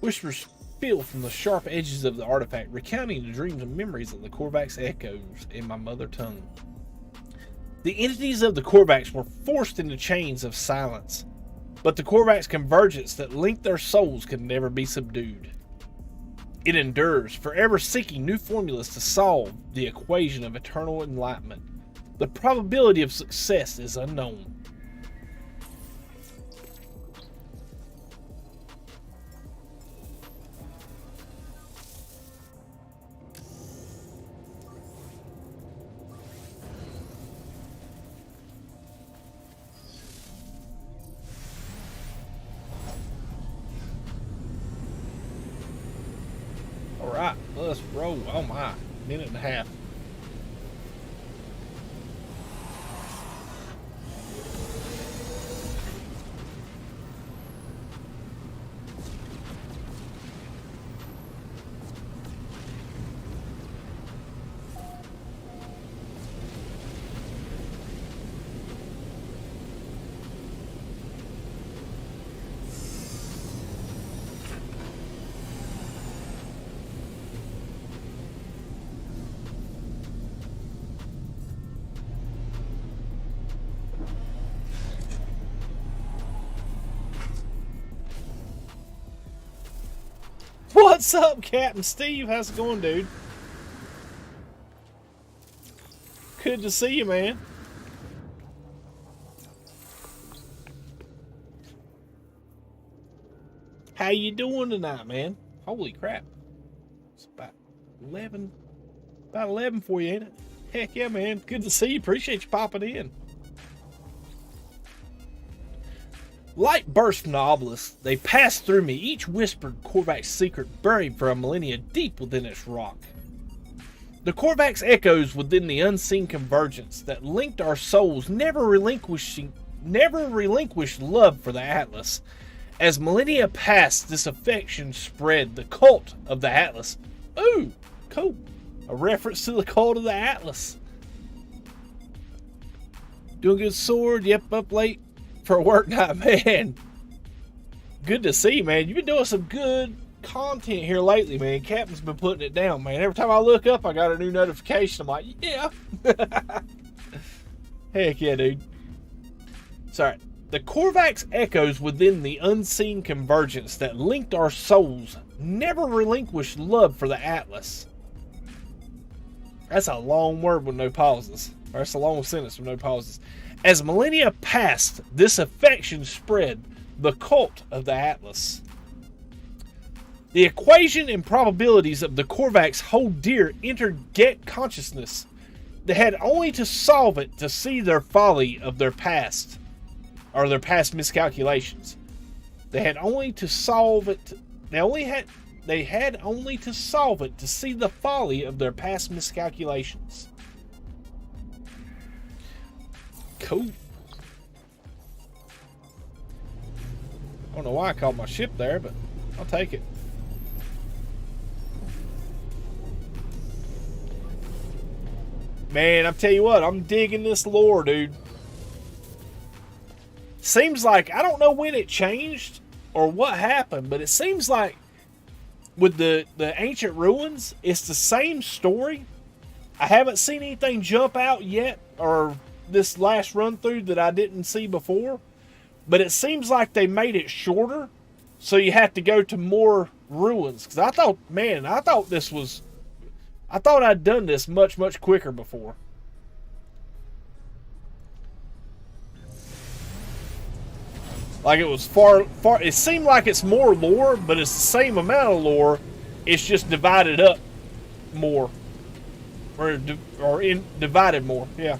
Whispers feel from the sharp edges of the artifact, recounting the dreams and memories of the Korvax echoes in my mother tongue. The entities of the Korvax were forced into chains of silence, but the Korvax convergence that linked their souls could never be subdued. It endures, forever seeking new formulas to solve the equation of eternal enlightenment. The probability of success is unknown. Alright, let's roll. Oh my, minute and a half. What's up, Captain Steve? How's it going, dude? Good to see you, man. How you doing tonight, man? Holy crap. It's about 11 for you, ain't it? Heck yeah, man. Good to see you. Appreciate you popping in. Light bursts from the obelisk. They passed through me, each whispered Korvax secret buried for a millennia deep within its rock. The Korvax echoes within the unseen convergence that linked our souls, never relinquished love for the Atlas. As millennia passed, this affection spread. The cult of the Atlas. Ooh, cool. A reference to the cult of the Atlas. Doing good, sword. Yep, up late for a work night, man. Good to see you, man. You've been doing some good content here lately, man. Captain's been putting it down, man. Every time I look up, I got a new notification. I'm like, yeah. Heck yeah, dude. Sorry. The Korvax echoes within the unseen convergence that linked our souls, never relinquished love for the Atlas. That's a long word with no pauses. Or that's a long sentence with no pauses. As millennia passed, this affection spread. The cult of the Atlas. The equation and probabilities of the Korvax hold dear entered Gek consciousness. They had only to solve it to see their folly of their past. Or their past miscalculations. They had only to solve it. They had only to solve it to see the folly of their past miscalculations. Cool. I don't know why I called my ship there, but I'll take it. Man, I'm tell you what, I'm digging this lore, dude. Seems like, I don't know when it changed or what happened, but it seems like with the ancient ruins, it's the same story. I haven't seen anything jump out yet, or this last run through that I didn't see before, but it seems like they made it shorter, so you have to go to more ruins. Because I thought I'd done this much, much quicker before. Like it was far, it seemed like it's more lore, but it's the same amount of lore. It's just divided up more. Divided more, yeah.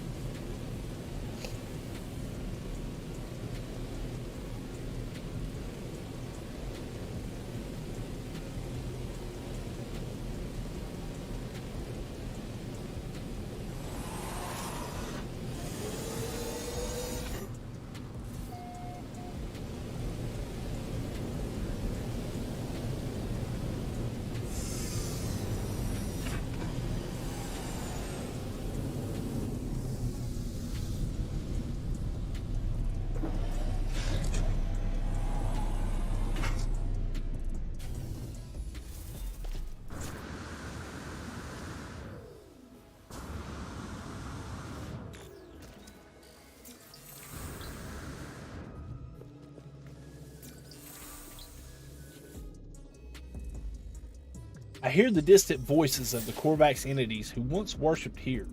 I hear the distant voices of the Korvax entities who once worshipped here.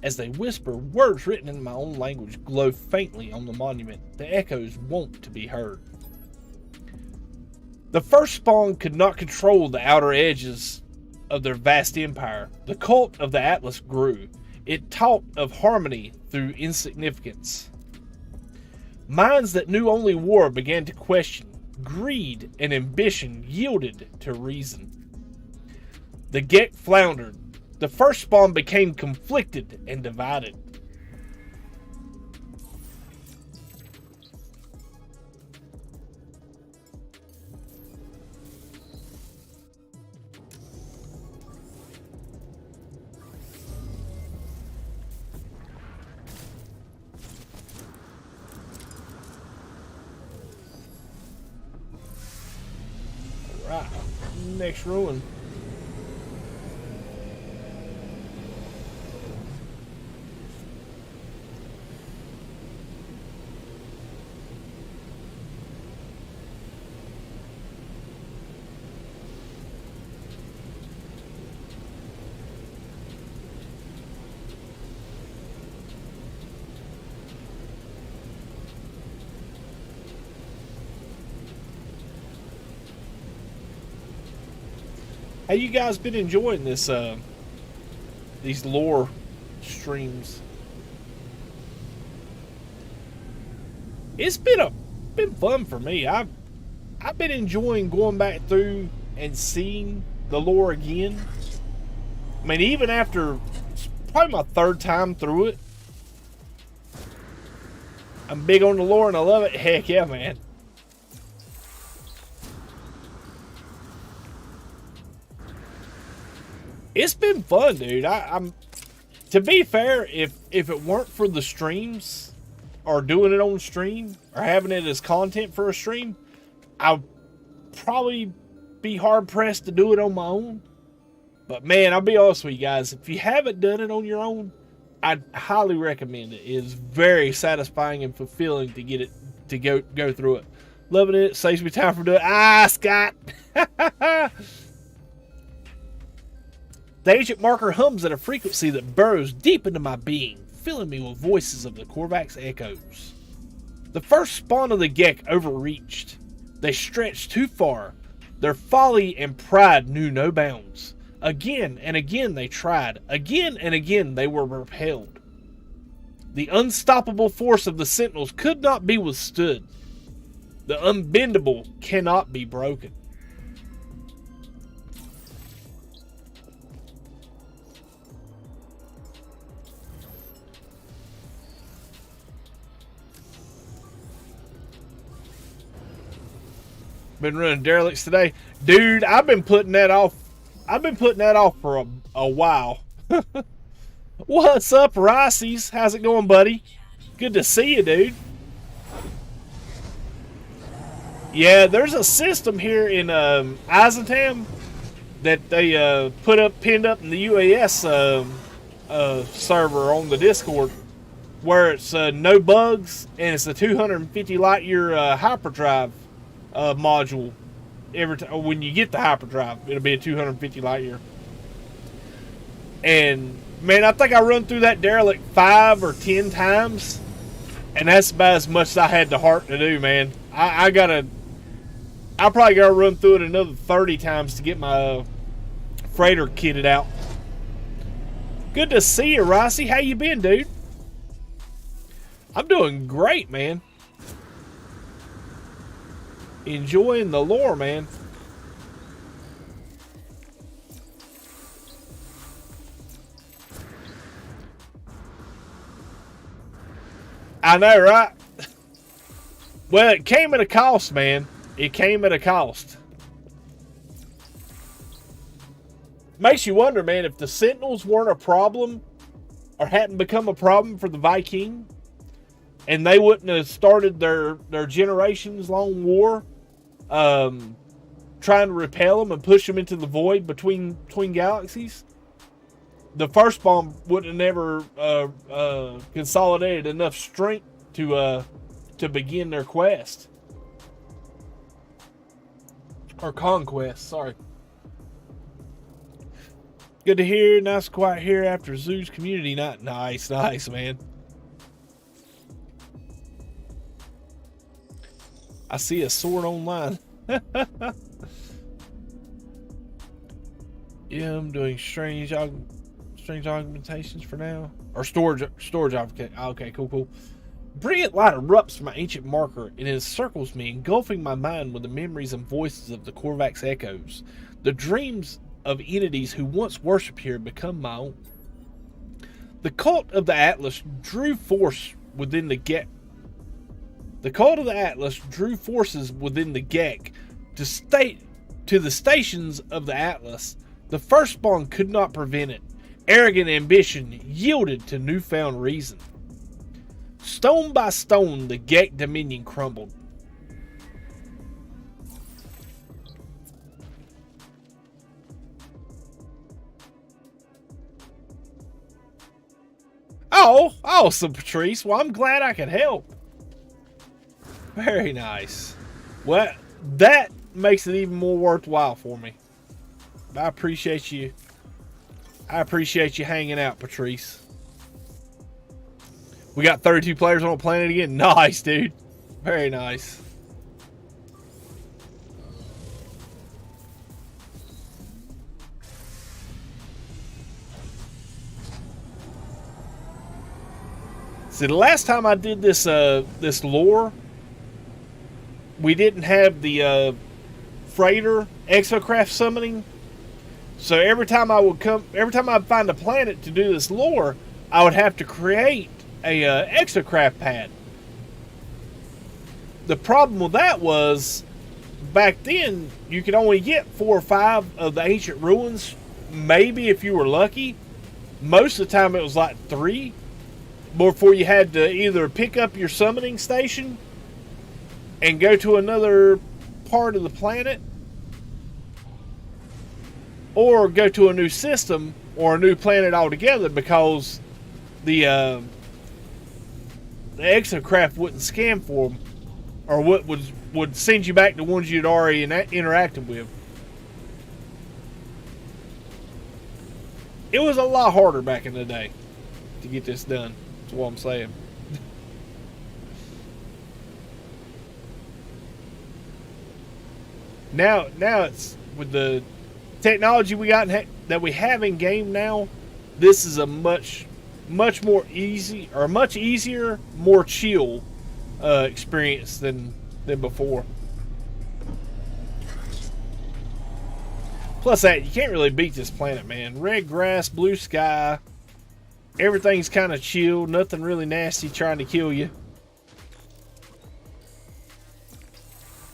As they whisper, words written in my own language glow faintly on the monument. The echoes want to be heard. The first spawn could not control the outer edges of their vast empire. The cult of the Atlas grew. It taught of harmony through insignificance. Minds that knew only war began to question. Greed and ambition yielded to reason. The Gek floundered. The first spawn became conflicted and divided. Alright, next ruin. How you guys been enjoying this? These lore streams. It's been fun for me. I've been enjoying going back through and seeing the lore again. I mean, even after probably my third time through it, I'm big on the lore and I love it. Heck yeah, man. It's been fun, dude. I'm to be fair, if it weren't for the streams or doing it on stream or having it as content for a stream, I'd probably be hard pressed to do it on my own. But man, I'll be honest with you guys, if you haven't done it on your own, I'd highly recommend it. It is very satisfying and fulfilling to get it to go through it. Loving it, saves me time from doing it. Ah, Scott. The agent marker hums at a frequency that burrows deep into my being, filling me with voices of the Korvax echoes. The first spawn of the Gek overreached. They stretched too far. Their folly and pride knew no bounds. Again and again they tried. Again and again they were repelled. The unstoppable force of the sentinels could not be withstood. The unbendable cannot be broken. Been running derelicts today. Dude, I've been putting that off for a while. What's up, Riceys? How's it going, buddy? Good to see you, dude. Yeah, there's a system here in Eisentam that they pinned up in the UAS server on the Discord, where it's no bugs and it's a 250 light year hyperdrive module. Every time when you get the hyperdrive, it'll be a 250 light year. And man, I think I run through that derelict 5 or 10 times, and that's about as much as I had the heart to do, man. I probably gotta run through it another 30 times to get my freighter kitted out. Good to see you, Rossi. How you been, dude? I'm doing great, man. Enjoying the lore, man. I know, right? Well, it came at a cost, man. It came at a cost. Makes you wonder, man, if the Sentinels weren't a problem or hadn't become a problem for the Viking, and they wouldn't have started their generations-long war, trying to repel them and push them into the void between galaxies, the first bomb wouldn't have never consolidated enough strength to begin their quest. Or conquest, sorry. Good to hear. Nice quiet here after Zoo's community night. Nice, man. I see a sword online. Yeah, I'm doing strange augmentations for now. Or storage augmentation. Okay, cool. Brilliant light erupts from my ancient marker and encircles me, engulfing my mind with the memories and voices of the Korvax echoes. The dreams of entities who once worshipped here become my own. The cult of the Atlas drew force within the Gek. The cult of the Atlas drew forces within the Gek to the stations of the Atlas. The firstborn could not prevent it. Arrogant ambition yielded to newfound reason. Stone by stone, the Gek dominion crumbled. Oh, awesome, Patrice. Well, I'm glad I could help. Very nice. Well, that makes it even more worthwhile for me. I appreciate you. I appreciate you hanging out, Patrice. We got 32 players on the planet again. Nice, dude. Very nice. See, the last time I did this this lore, we didn't have the freighter exocraft summoning. So every time I'd find a planet to do this lore, I would have to create a exocraft pad. The problem with that was, back then, you could only get 4 or 5 of the ancient ruins, maybe if you were lucky. Most of the time it was like 3, before you had to either pick up your summoning station and go to another part of the planet, or go to a new system or a new planet altogether, because the exocraft wouldn't scan for them, or what would send you back to ones you'd already interacted with. It was a lot harder back in the day to get this done. That's what I'm saying. Now it's with the technology we got that we have in game now. This is a much more easy, or much easier, more chill experience than before. Plus that, you can't really beat this planet, man. Red grass, blue sky, everything's kind of chill, nothing really nasty trying to kill you.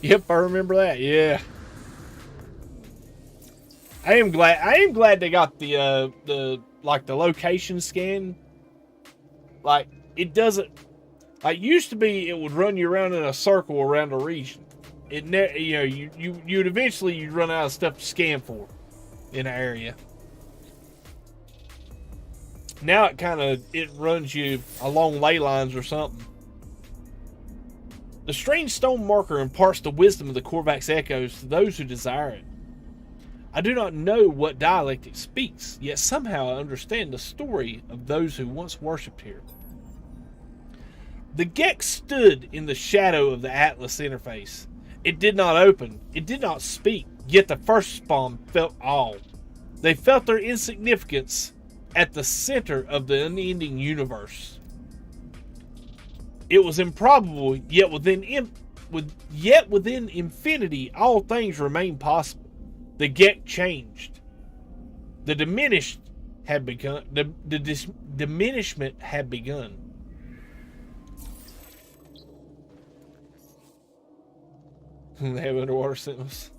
Yep, I remember that. Yeah. I am glad they got the location scan. Like, it doesn't, like, used to be it would run you around in a circle around a region. You'd eventually run out of stuff to scan for in an area. Now it runs you along ley lines or something. The strange stone marker imparts the wisdom of the Korvax echoes to those who desire it. I do not know what dialect it speaks, yet somehow I understand the story of those who once worshipped here. The Gek stood in the shadow of the Atlas interface. It did not open, it did not speak, yet the first spawn felt awe. They felt their insignificance at the center of the unending universe. It was improbable, yet within infinity, all things remain possible. The Gek changed. The diminishment had begun. Diminishment had begun. They have underwater sentinels.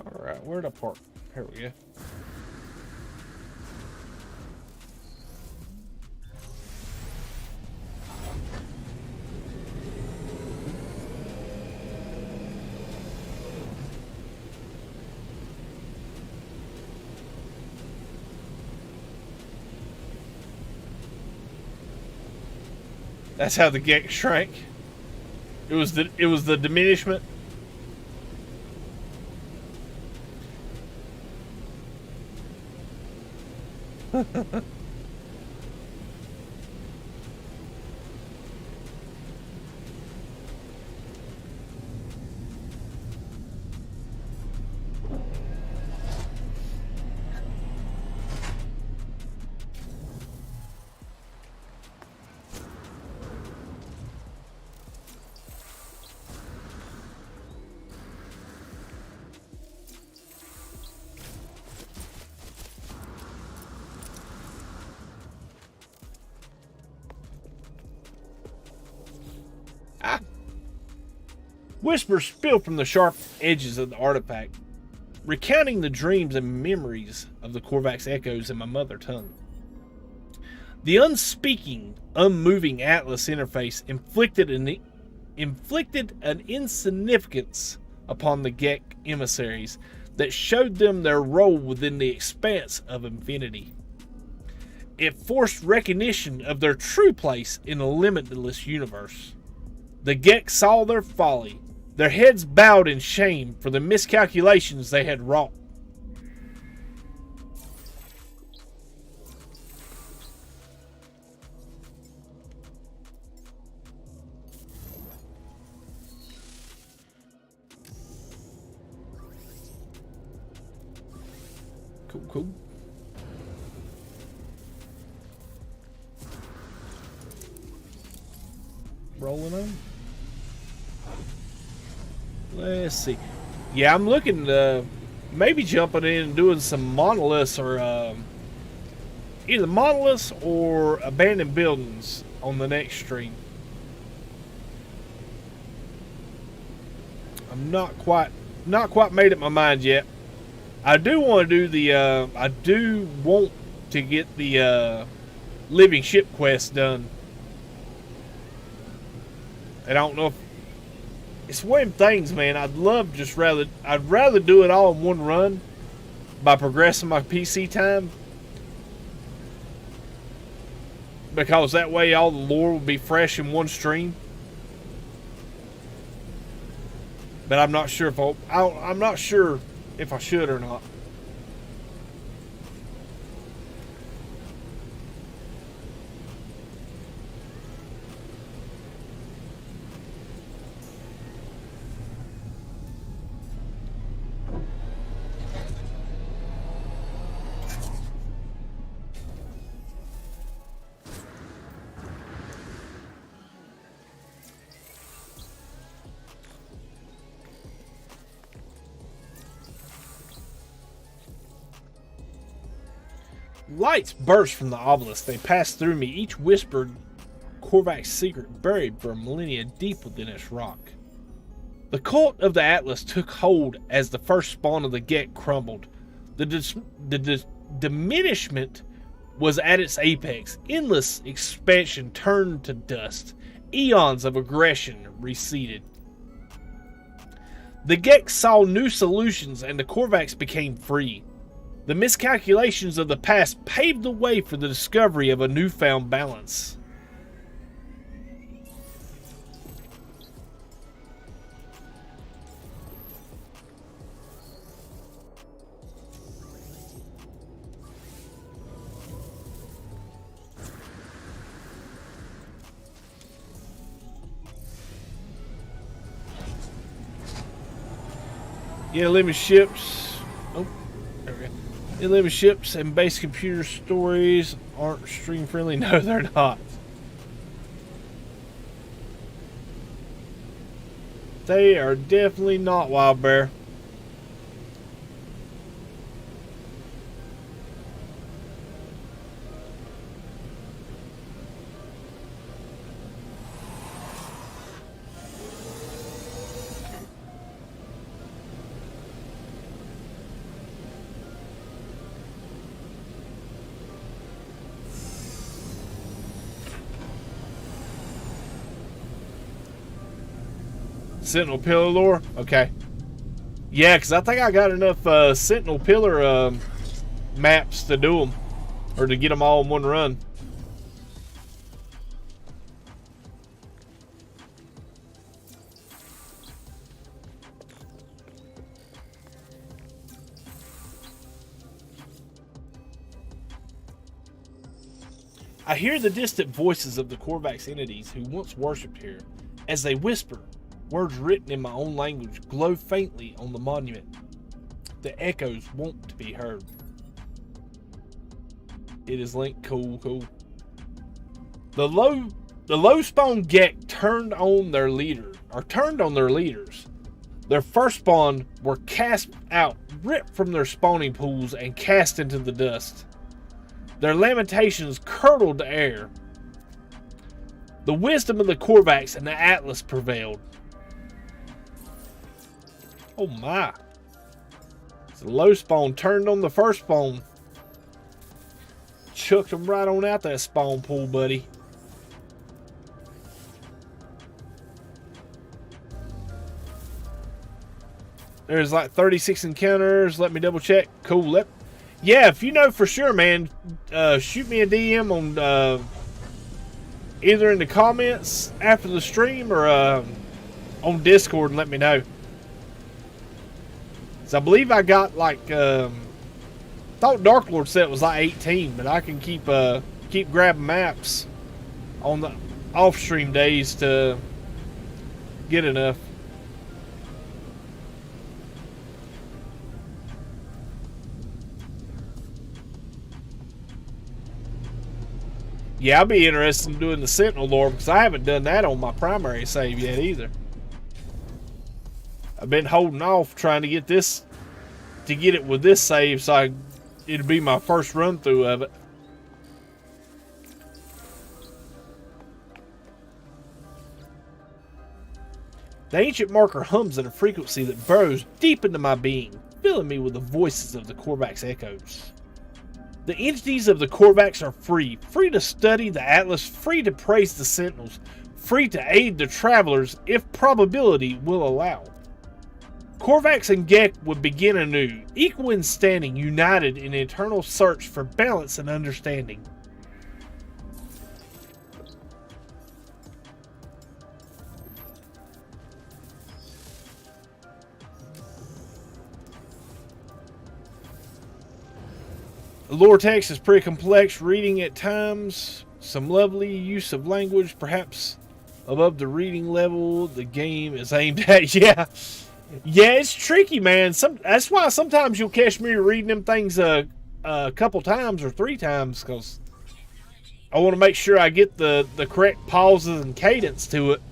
All right, where'd I park? Here we go. That's how the Gek shrank. It was the diminishment. Whispers spill from the sharp edges of the artifact, recounting the dreams and memories of the Korvax echoes in my mother tongue. The unspeaking, unmoving Atlas interface inflicted an insignificance upon the Gek emissaries that showed them their role within the expanse of infinity. It forced recognition of their true place in a limitless universe. The Gek saw their folly. Their heads bowed in shame for the miscalculations they had wrought. Cool, cool. Rolling on. Let's see. Yeah, I'm looking maybe jumping in and doing some monoliths or either monoliths or abandoned buildings on the next stream. I'm not quite made up my mind yet. I do want to do the I do want to get the living ship quest done. And I don't know if it's one of them things, man. I'd rather do it all in one run by progressing my PC time, because that way all the lore will be fresh in one stream. But I'm not sure if I'm not sure if I should or not. Lights burst from the obelisk. They passed through me, each whispered Korvax's secret buried for millennia deep within its rock. The cult of the Atlas took hold as the first spawn of the Gek crumbled. The diminishment was at its apex. Endless expansion turned to dust. Eons of aggression receded. The Gek saw new solutions and the Korvax became free. The miscalculations of the past paved the way for the discovery of a newfound balance. Yeah, living ships. Oh, there we go. Living ships and base computer stories aren't stream friendly. No, they're not. They are definitely not, Wild Bear. Sentinel Pillar lore? Okay. Yeah, because I think I got enough Sentinel Pillar maps to do them. Or to get them all in one run. I hear the distant voices of the Korvax entities who once worshipped here. As they whisper, words written in my own language glow faintly on the monument. The echoes want to be heard. It is linked. Cool, cool. The low spawn Gek turned on their leaders. Their first spawn were cast out, ripped from their spawning pools, and cast into the dust. Their lamentations curdled the air. The wisdom of the Korvax and the Atlas prevailed. Oh my. The low spawn turned on the first spawn. Chucked them right on out that spawn pool, buddy. There's like 36 encounters. Let me double check. Cool. Yeah, if you know for sure, man, shoot me a DM on either in the comments after the stream or on Discord and let me know. So I believe I got like thought Dark Lord said it was like 18, but I can keep grabbing maps on the off stream days to get enough. Yeah, I'll be interested in doing the Sentinel lore because I haven't done that on my primary save yet either. I've been holding off trying to get this, to get it with this save, so it'll be my first run through of it. The ancient marker hums at a frequency that burrows deep into my being, filling me with the voices of the Korvax echoes. The entities of the Korvax are free to study the Atlas, free to praise the Sentinels, free to aid the travelers if probability will allow. Korvax and Gek would begin anew, equal in standing, united in eternal search for balance and understanding. The lore text is pretty complex reading at times. Some lovely use of language, perhaps above the reading level the game is aimed at. Yeah, it's tricky, man. That's why sometimes you'll catch me reading them things a couple times or 3 times, because I want to make sure I get the correct pauses and cadence to it.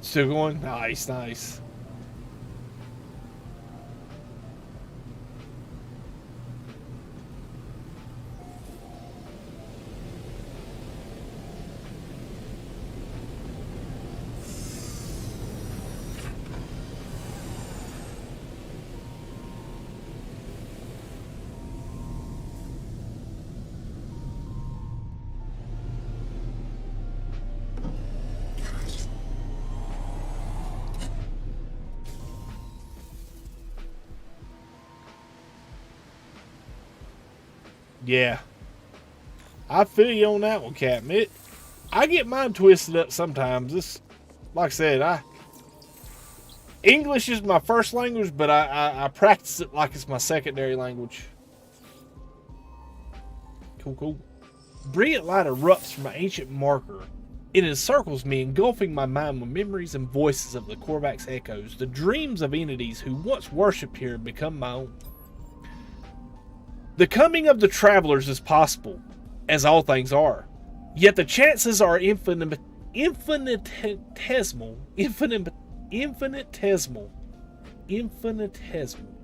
Still going? Nice. Yeah. I feel you on that one, Captain. I get mine twisted up sometimes. This, like I said, English is my first language, but I practice it like it's my secondary language. Cool. Brilliant light erupts from an ancient marker. It encircles me, engulfing my mind with memories and voices of the Korvax echoes, the dreams of entities who once worshipped here and become my own. The coming of the travelers is possible, as all things are. Yet the chances are infinitesimal.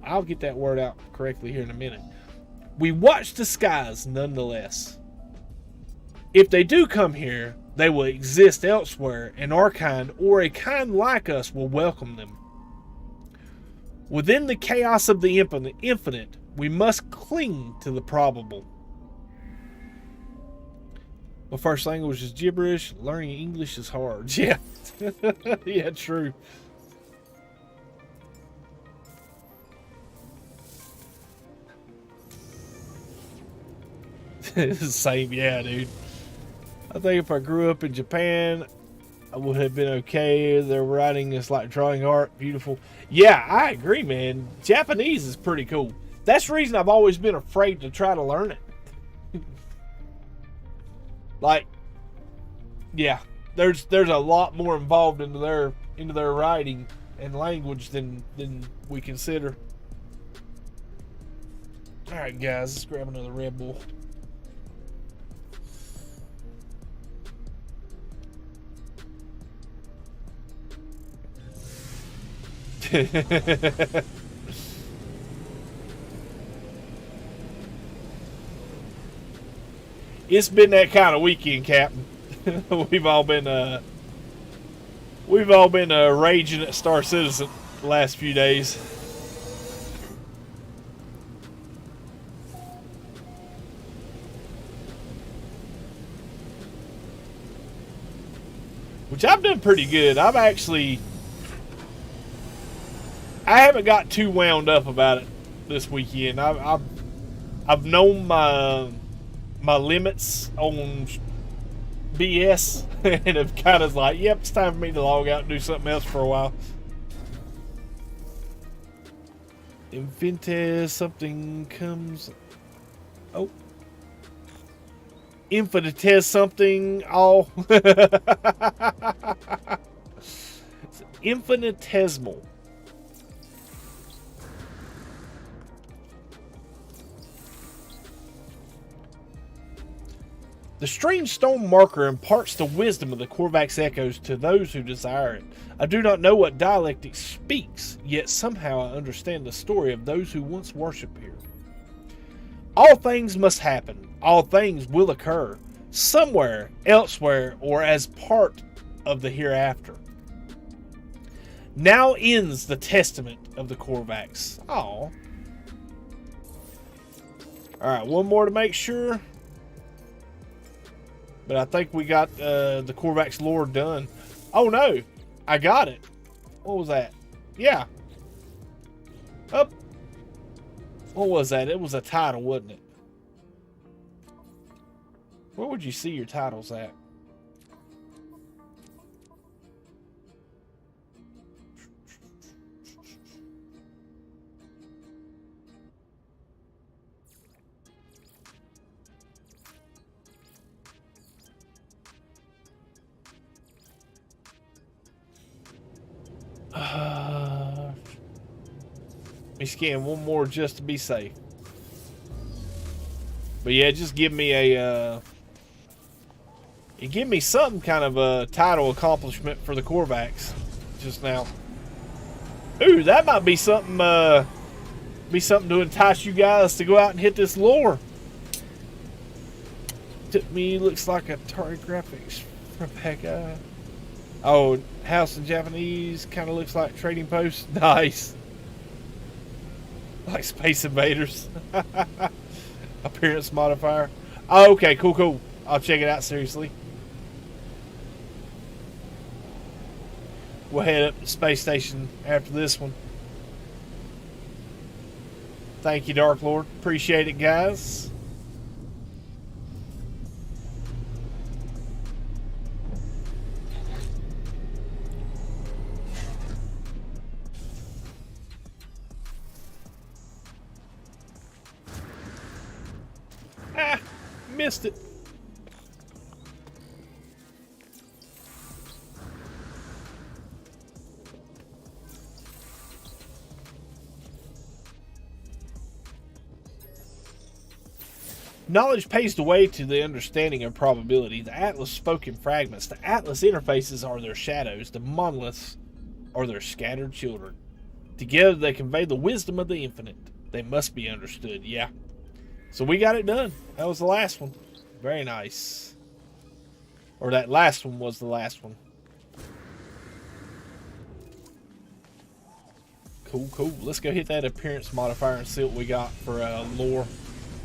I'll get that word out correctly here in a minute. We watch the skies nonetheless. If they do come here, they will exist elsewhere, and our kind, or a kind like us, will welcome them. Within the chaos of the infinite, we must cling to the probable. My first language is gibberish. Learning English is hard. Yeah. Yeah, true. Same, yeah, dude. I think if I grew up in Japan, I would have been okay. Their writing is like drawing art. Beautiful. Yeah, I agree, man. Japanese is pretty cool. That's the reason I've always been afraid to try to learn it. Like, yeah, there's a lot more involved into their writing and language than we consider. All right, guys, let's grab another Red Bull. It's been that kind of weekend, Captain. We've all been raging at Star Citizen the last few days. Which I've done pretty good. I haven't got too wound up about it this weekend. I've known my limits on BS and have kind of like, yep, it's time for me to log out and do something else for a while. Inventes something comes. Oh. Infinites something all. It's infinitesimal. The strange stone marker imparts the wisdom of the Korvax echoes to those who desire it. I do not know what dialect it speaks, yet somehow I understand the story of those who once worshipped here. All things must happen. All things will occur. Somewhere, elsewhere, or as part of the hereafter. Now ends the testament of the Korvax. Aw. Alright, one more to make sure. But I think we got the Korvax lore done. Oh no! I got it. What was that? Yeah. Up. What was that? It was a title, wasn't it? Where would you see your titles at? Let me scan one more just to be safe. But yeah, just give me a you give me some kind of a title accomplishment for the Korvax just now. Ooh, that might be something to entice you guys to go out and hit this lore. Took me, looks like a Atari graphics from Pekka. Oh, house in Japanese kind of looks like Trading Post. Nice. Like Space Invaders. Appearance modifier. Oh, okay, cool. I'll check it out seriously. We'll head up to the space station after this one. Thank you, Dark Lord. Appreciate it, guys. Ah, missed it. Knowledge paves the way to the understanding of probability. The Atlas spoke in fragments. The Atlas interfaces are their shadows. The monoliths are their scattered children. Together they convey the wisdom of the infinite. They must be understood. Yeah. So we got it done. That was the last one. Very nice. Or that last one was the last one. Cool. Let's go hit that appearance modifier and see what we got for lore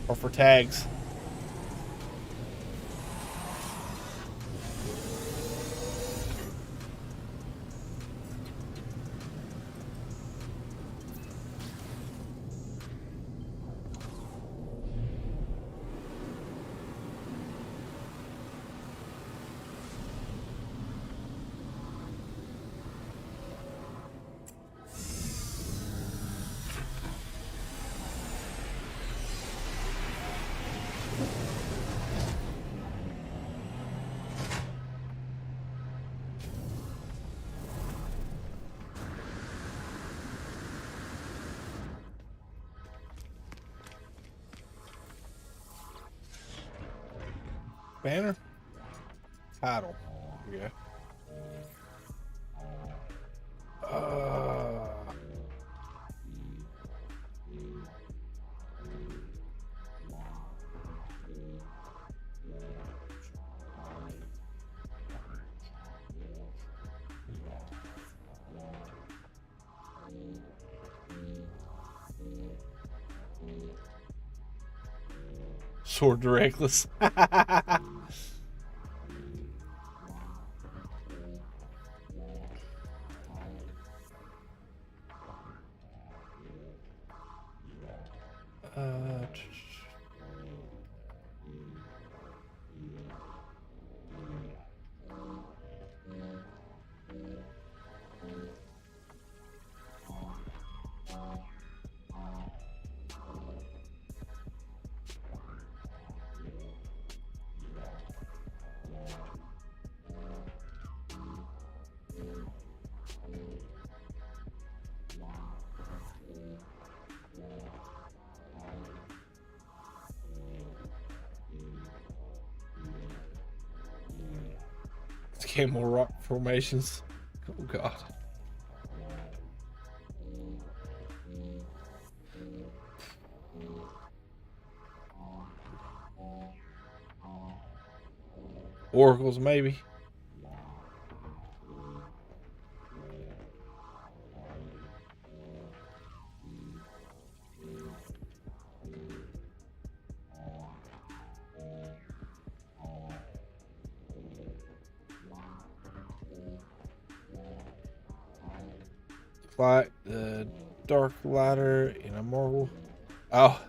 or for tags. Banner? Title. Yeah. Sword Directless. Scan more rock formations. Oh god. Oracles, maybe. Like the dark lighter in a marble. Oh,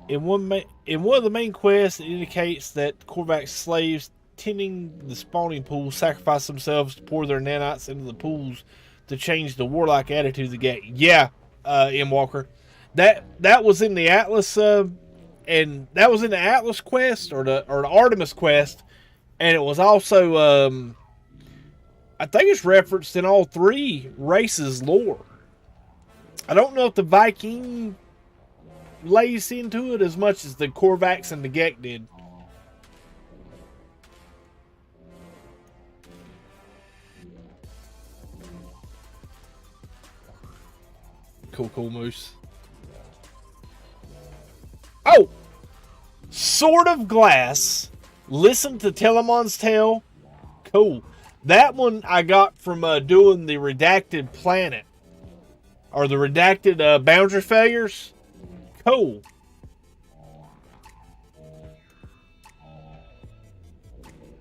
in one of the main quests, it indicates that Korvax slaves tending the spawning pools sacrifice themselves to pour their nanites into the pools to change the warlike attitude of the Gek. Yeah, M. Walker, that was in the Atlas, and that was in the Atlas quest or the Artemis quest, and it was also I think it's referenced in all three races' lore. I don't know if the Viking lays into it as much as the Korvax and the Gek did. Cool, Moose. Oh! Sword of Glass. Listen to Telemon's Tale. Cool. That one I got from doing the Redacted Planet. Or the Redacted Boundary Failures. Cool.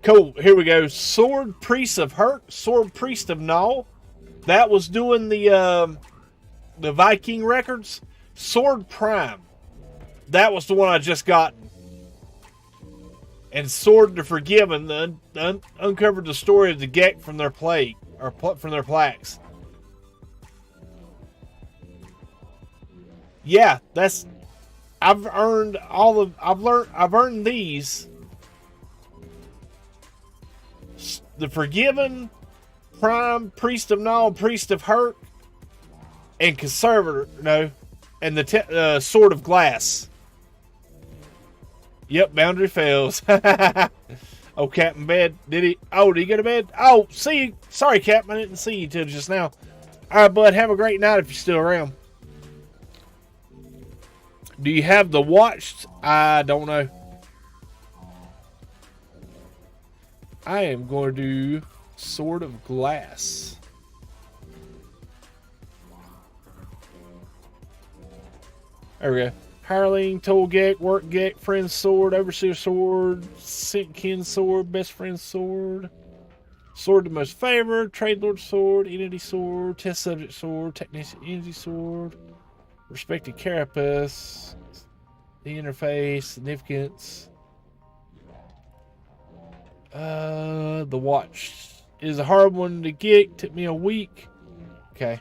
Cool. Here we go. Sword Priest of Hurt. Sword Priest of Null. That was doing the Viking records. Sword Prime. That was the one I just got. And Sword the Forgiven uncovered the story of the Gek from their plague or from their plaques. Yeah, that's. I've earned I've earned these. The Forgiven, Prime, Priest of Null, Priest of Hurt, and Conservator. No, and the Sword of Glass. Yep, boundary fails. Oh, Captain Bed, did he? Oh, did he get a bed? Oh, see you. Sorry, Captain, I didn't see you till just now. All right, bud, have a great night if you're still around. Do you have the watch? I don't know. I am going to do Sword of Glass. There we go. Hireling, Toll Gek, Work Gek, Friend Sword, Overseer Sword, Sent Kin Sword, Best Friend Sword, Sword the Most Favored, Trade Lord Sword, Entity Sword, Test Subject Sword, Technician Entity Sword, Respected Carapace, the Interface, Significance. The Watch is a hard one to get. Took me a week. Okay.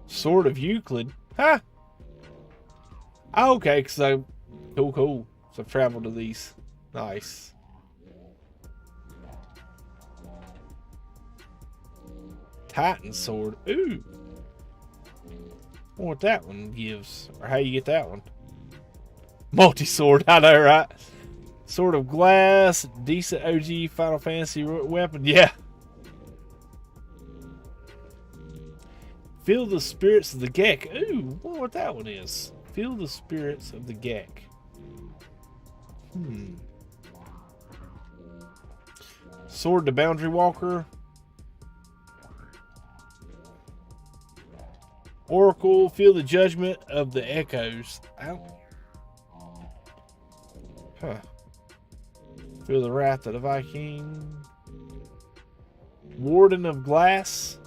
Sword of Euclid. Huh? Oh, okay, because I... Cool. So I've traveled to these. Nice. Titan Sword. Ooh. I wonder what that one gives. Or how you get that one. Multi-sword. I know, right? Sword of Glass. Decent OG Final Fantasy weapon. Yeah. Feel the spirits of the Gek. Ooh, I wonder what that one is. Feel the spirits of the Gek. Sword the Boundary Walker. Oracle, feel the judgment of the echoes. Ow. Huh. Feel the wrath of the Viking. Warden of Glass.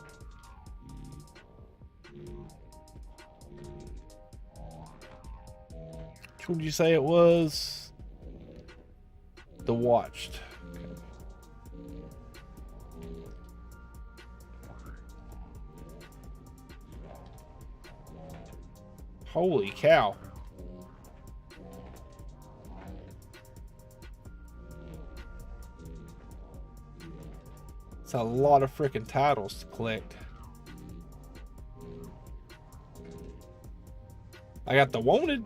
Which one did you say it was? The Watched. Okay. Holy cow. It's a lot of freaking titles to collect. I got the Wanted.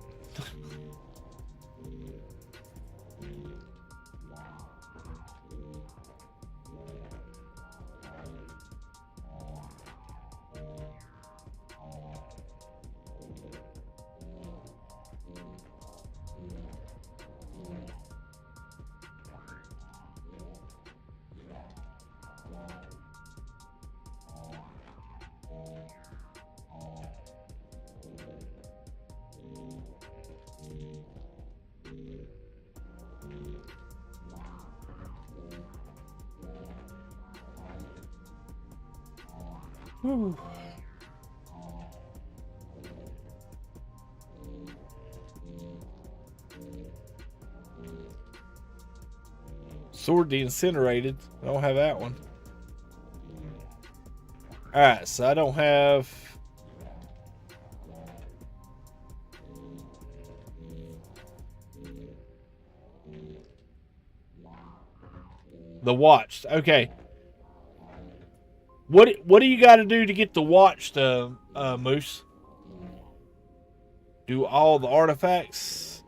Whew. Sword the Incinerated. I don't have that one. Alright, so I don't have... The Watched. Okay. What do you got to do to get the Watched, Moose? Do all the artifacts?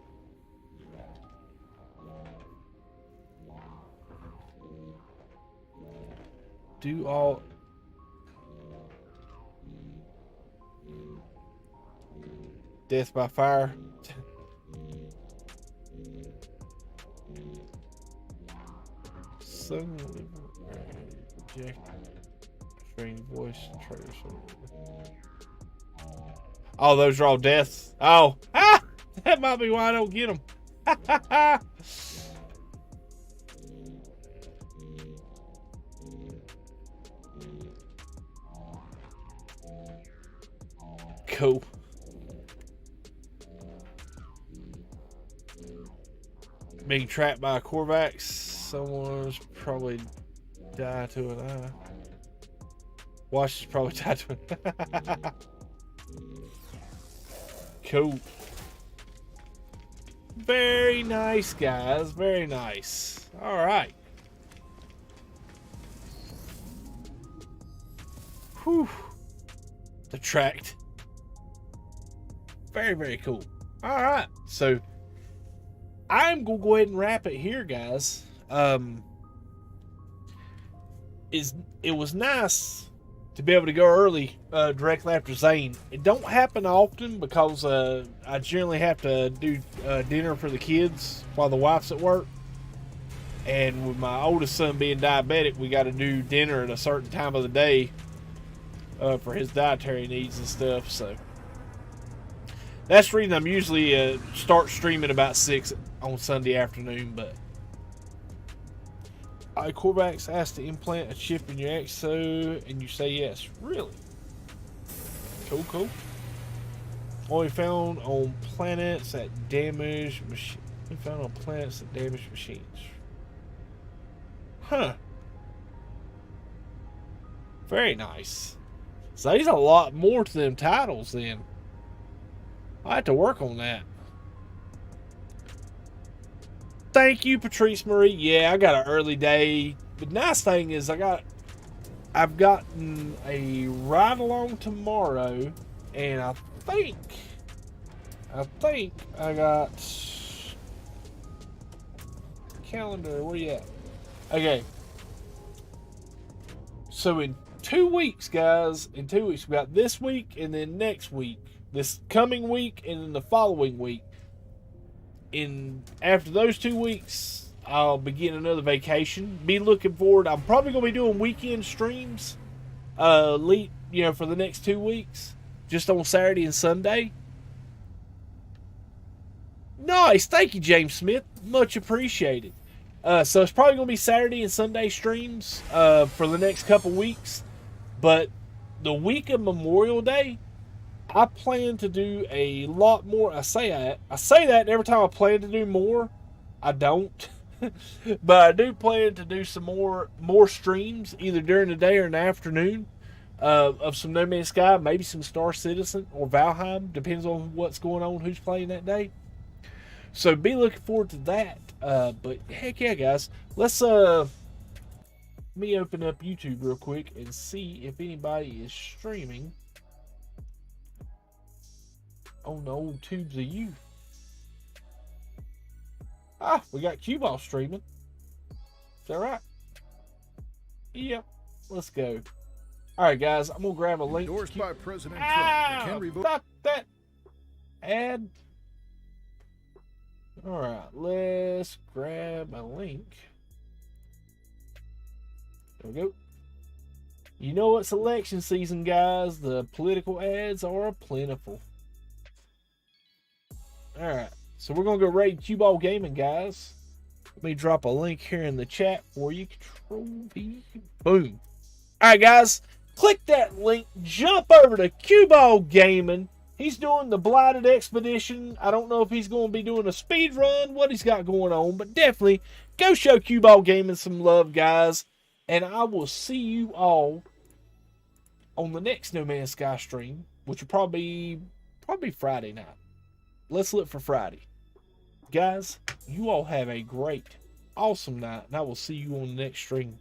Do all... Death by fire. Voice oh, those are all deaths. Oh, that might be why I don't get them. Cool. Being trapped by a Korvax. Someone's probably died to an eye. Watch is probably tied to it. Cool. Very nice, guys. Very nice. Alright. Whew. The tract. Very, very cool. Alright. So, I'm going to go ahead and wrap it here, guys. It was nice to be able to go early directly after Zane. It don't happen often because I generally have to do dinner for the kids while the wife's at work. And with my oldest son being diabetic, we got to do dinner at a certain time of the day for his dietary needs and stuff. So that's the reason I'm usually start streaming about 6 on Sunday afternoon. But Korvax asked to implant a chip in your exo, and you say yes. Really? Cool, cool. Only found on planets that damage machines. Found on planets that damage machines. Huh. Very nice. So there's a lot more to them titles then. I have to work on that. Thank you, Patrice Marie. Yeah, I got an early day. The nice thing is I've gotten a ride along tomorrow, and I think I got calendar. Where you at? Okay. So in 2 weeks, guys, in 2 weeks, we got this week and then next week, this coming week, and then the following week. After those 2 weeks, I'll begin another vacation. Be looking forward. I'm probably going to be doing weekend streams, for the next 2 weeks, just on Saturday and Sunday. Nice, thank you, James Smith. Much appreciated. So it's probably going to be Saturday and Sunday streams for the next couple weeks. But the week of Memorial Day, I plan to do a lot more. I say that, and every time I plan to do more, I don't. But I do plan to do some more streams either during the day or in the afternoon of some No Man's Sky, maybe some Star Citizen or Valheim, depends on what's going on, who's playing that day. So be looking forward to that. But heck yeah, guys, let's me open up YouTube real quick and see if anybody is streaming on the old tubes of you. Ah, we got Q-Ball streaming. Is that right? Yep. Let's go. All right, guys. I'm gonna grab a link. Endorsed by President Trump. Stop that ad. All right, let's grab a link. There we go. You know it's election season, guys. The political ads are plentiful. All right, so we're gonna go raid Q-Ball Gaming, guys. Let me drop a link here in the chat for you. Control V. Boom. All right, guys. Click that link. Jump over to Q-Ball Gaming. He's doing the Blighted Expedition. I don't know if he's going to be doing a speed run, what he's got going on, but definitely go show Q-Ball Gaming some love, guys. And I will see you all on the next No Man's Sky stream, which will probably Friday night. Let's look for Friday. Guys, you all have a great, awesome night, and I will see you on the next stream.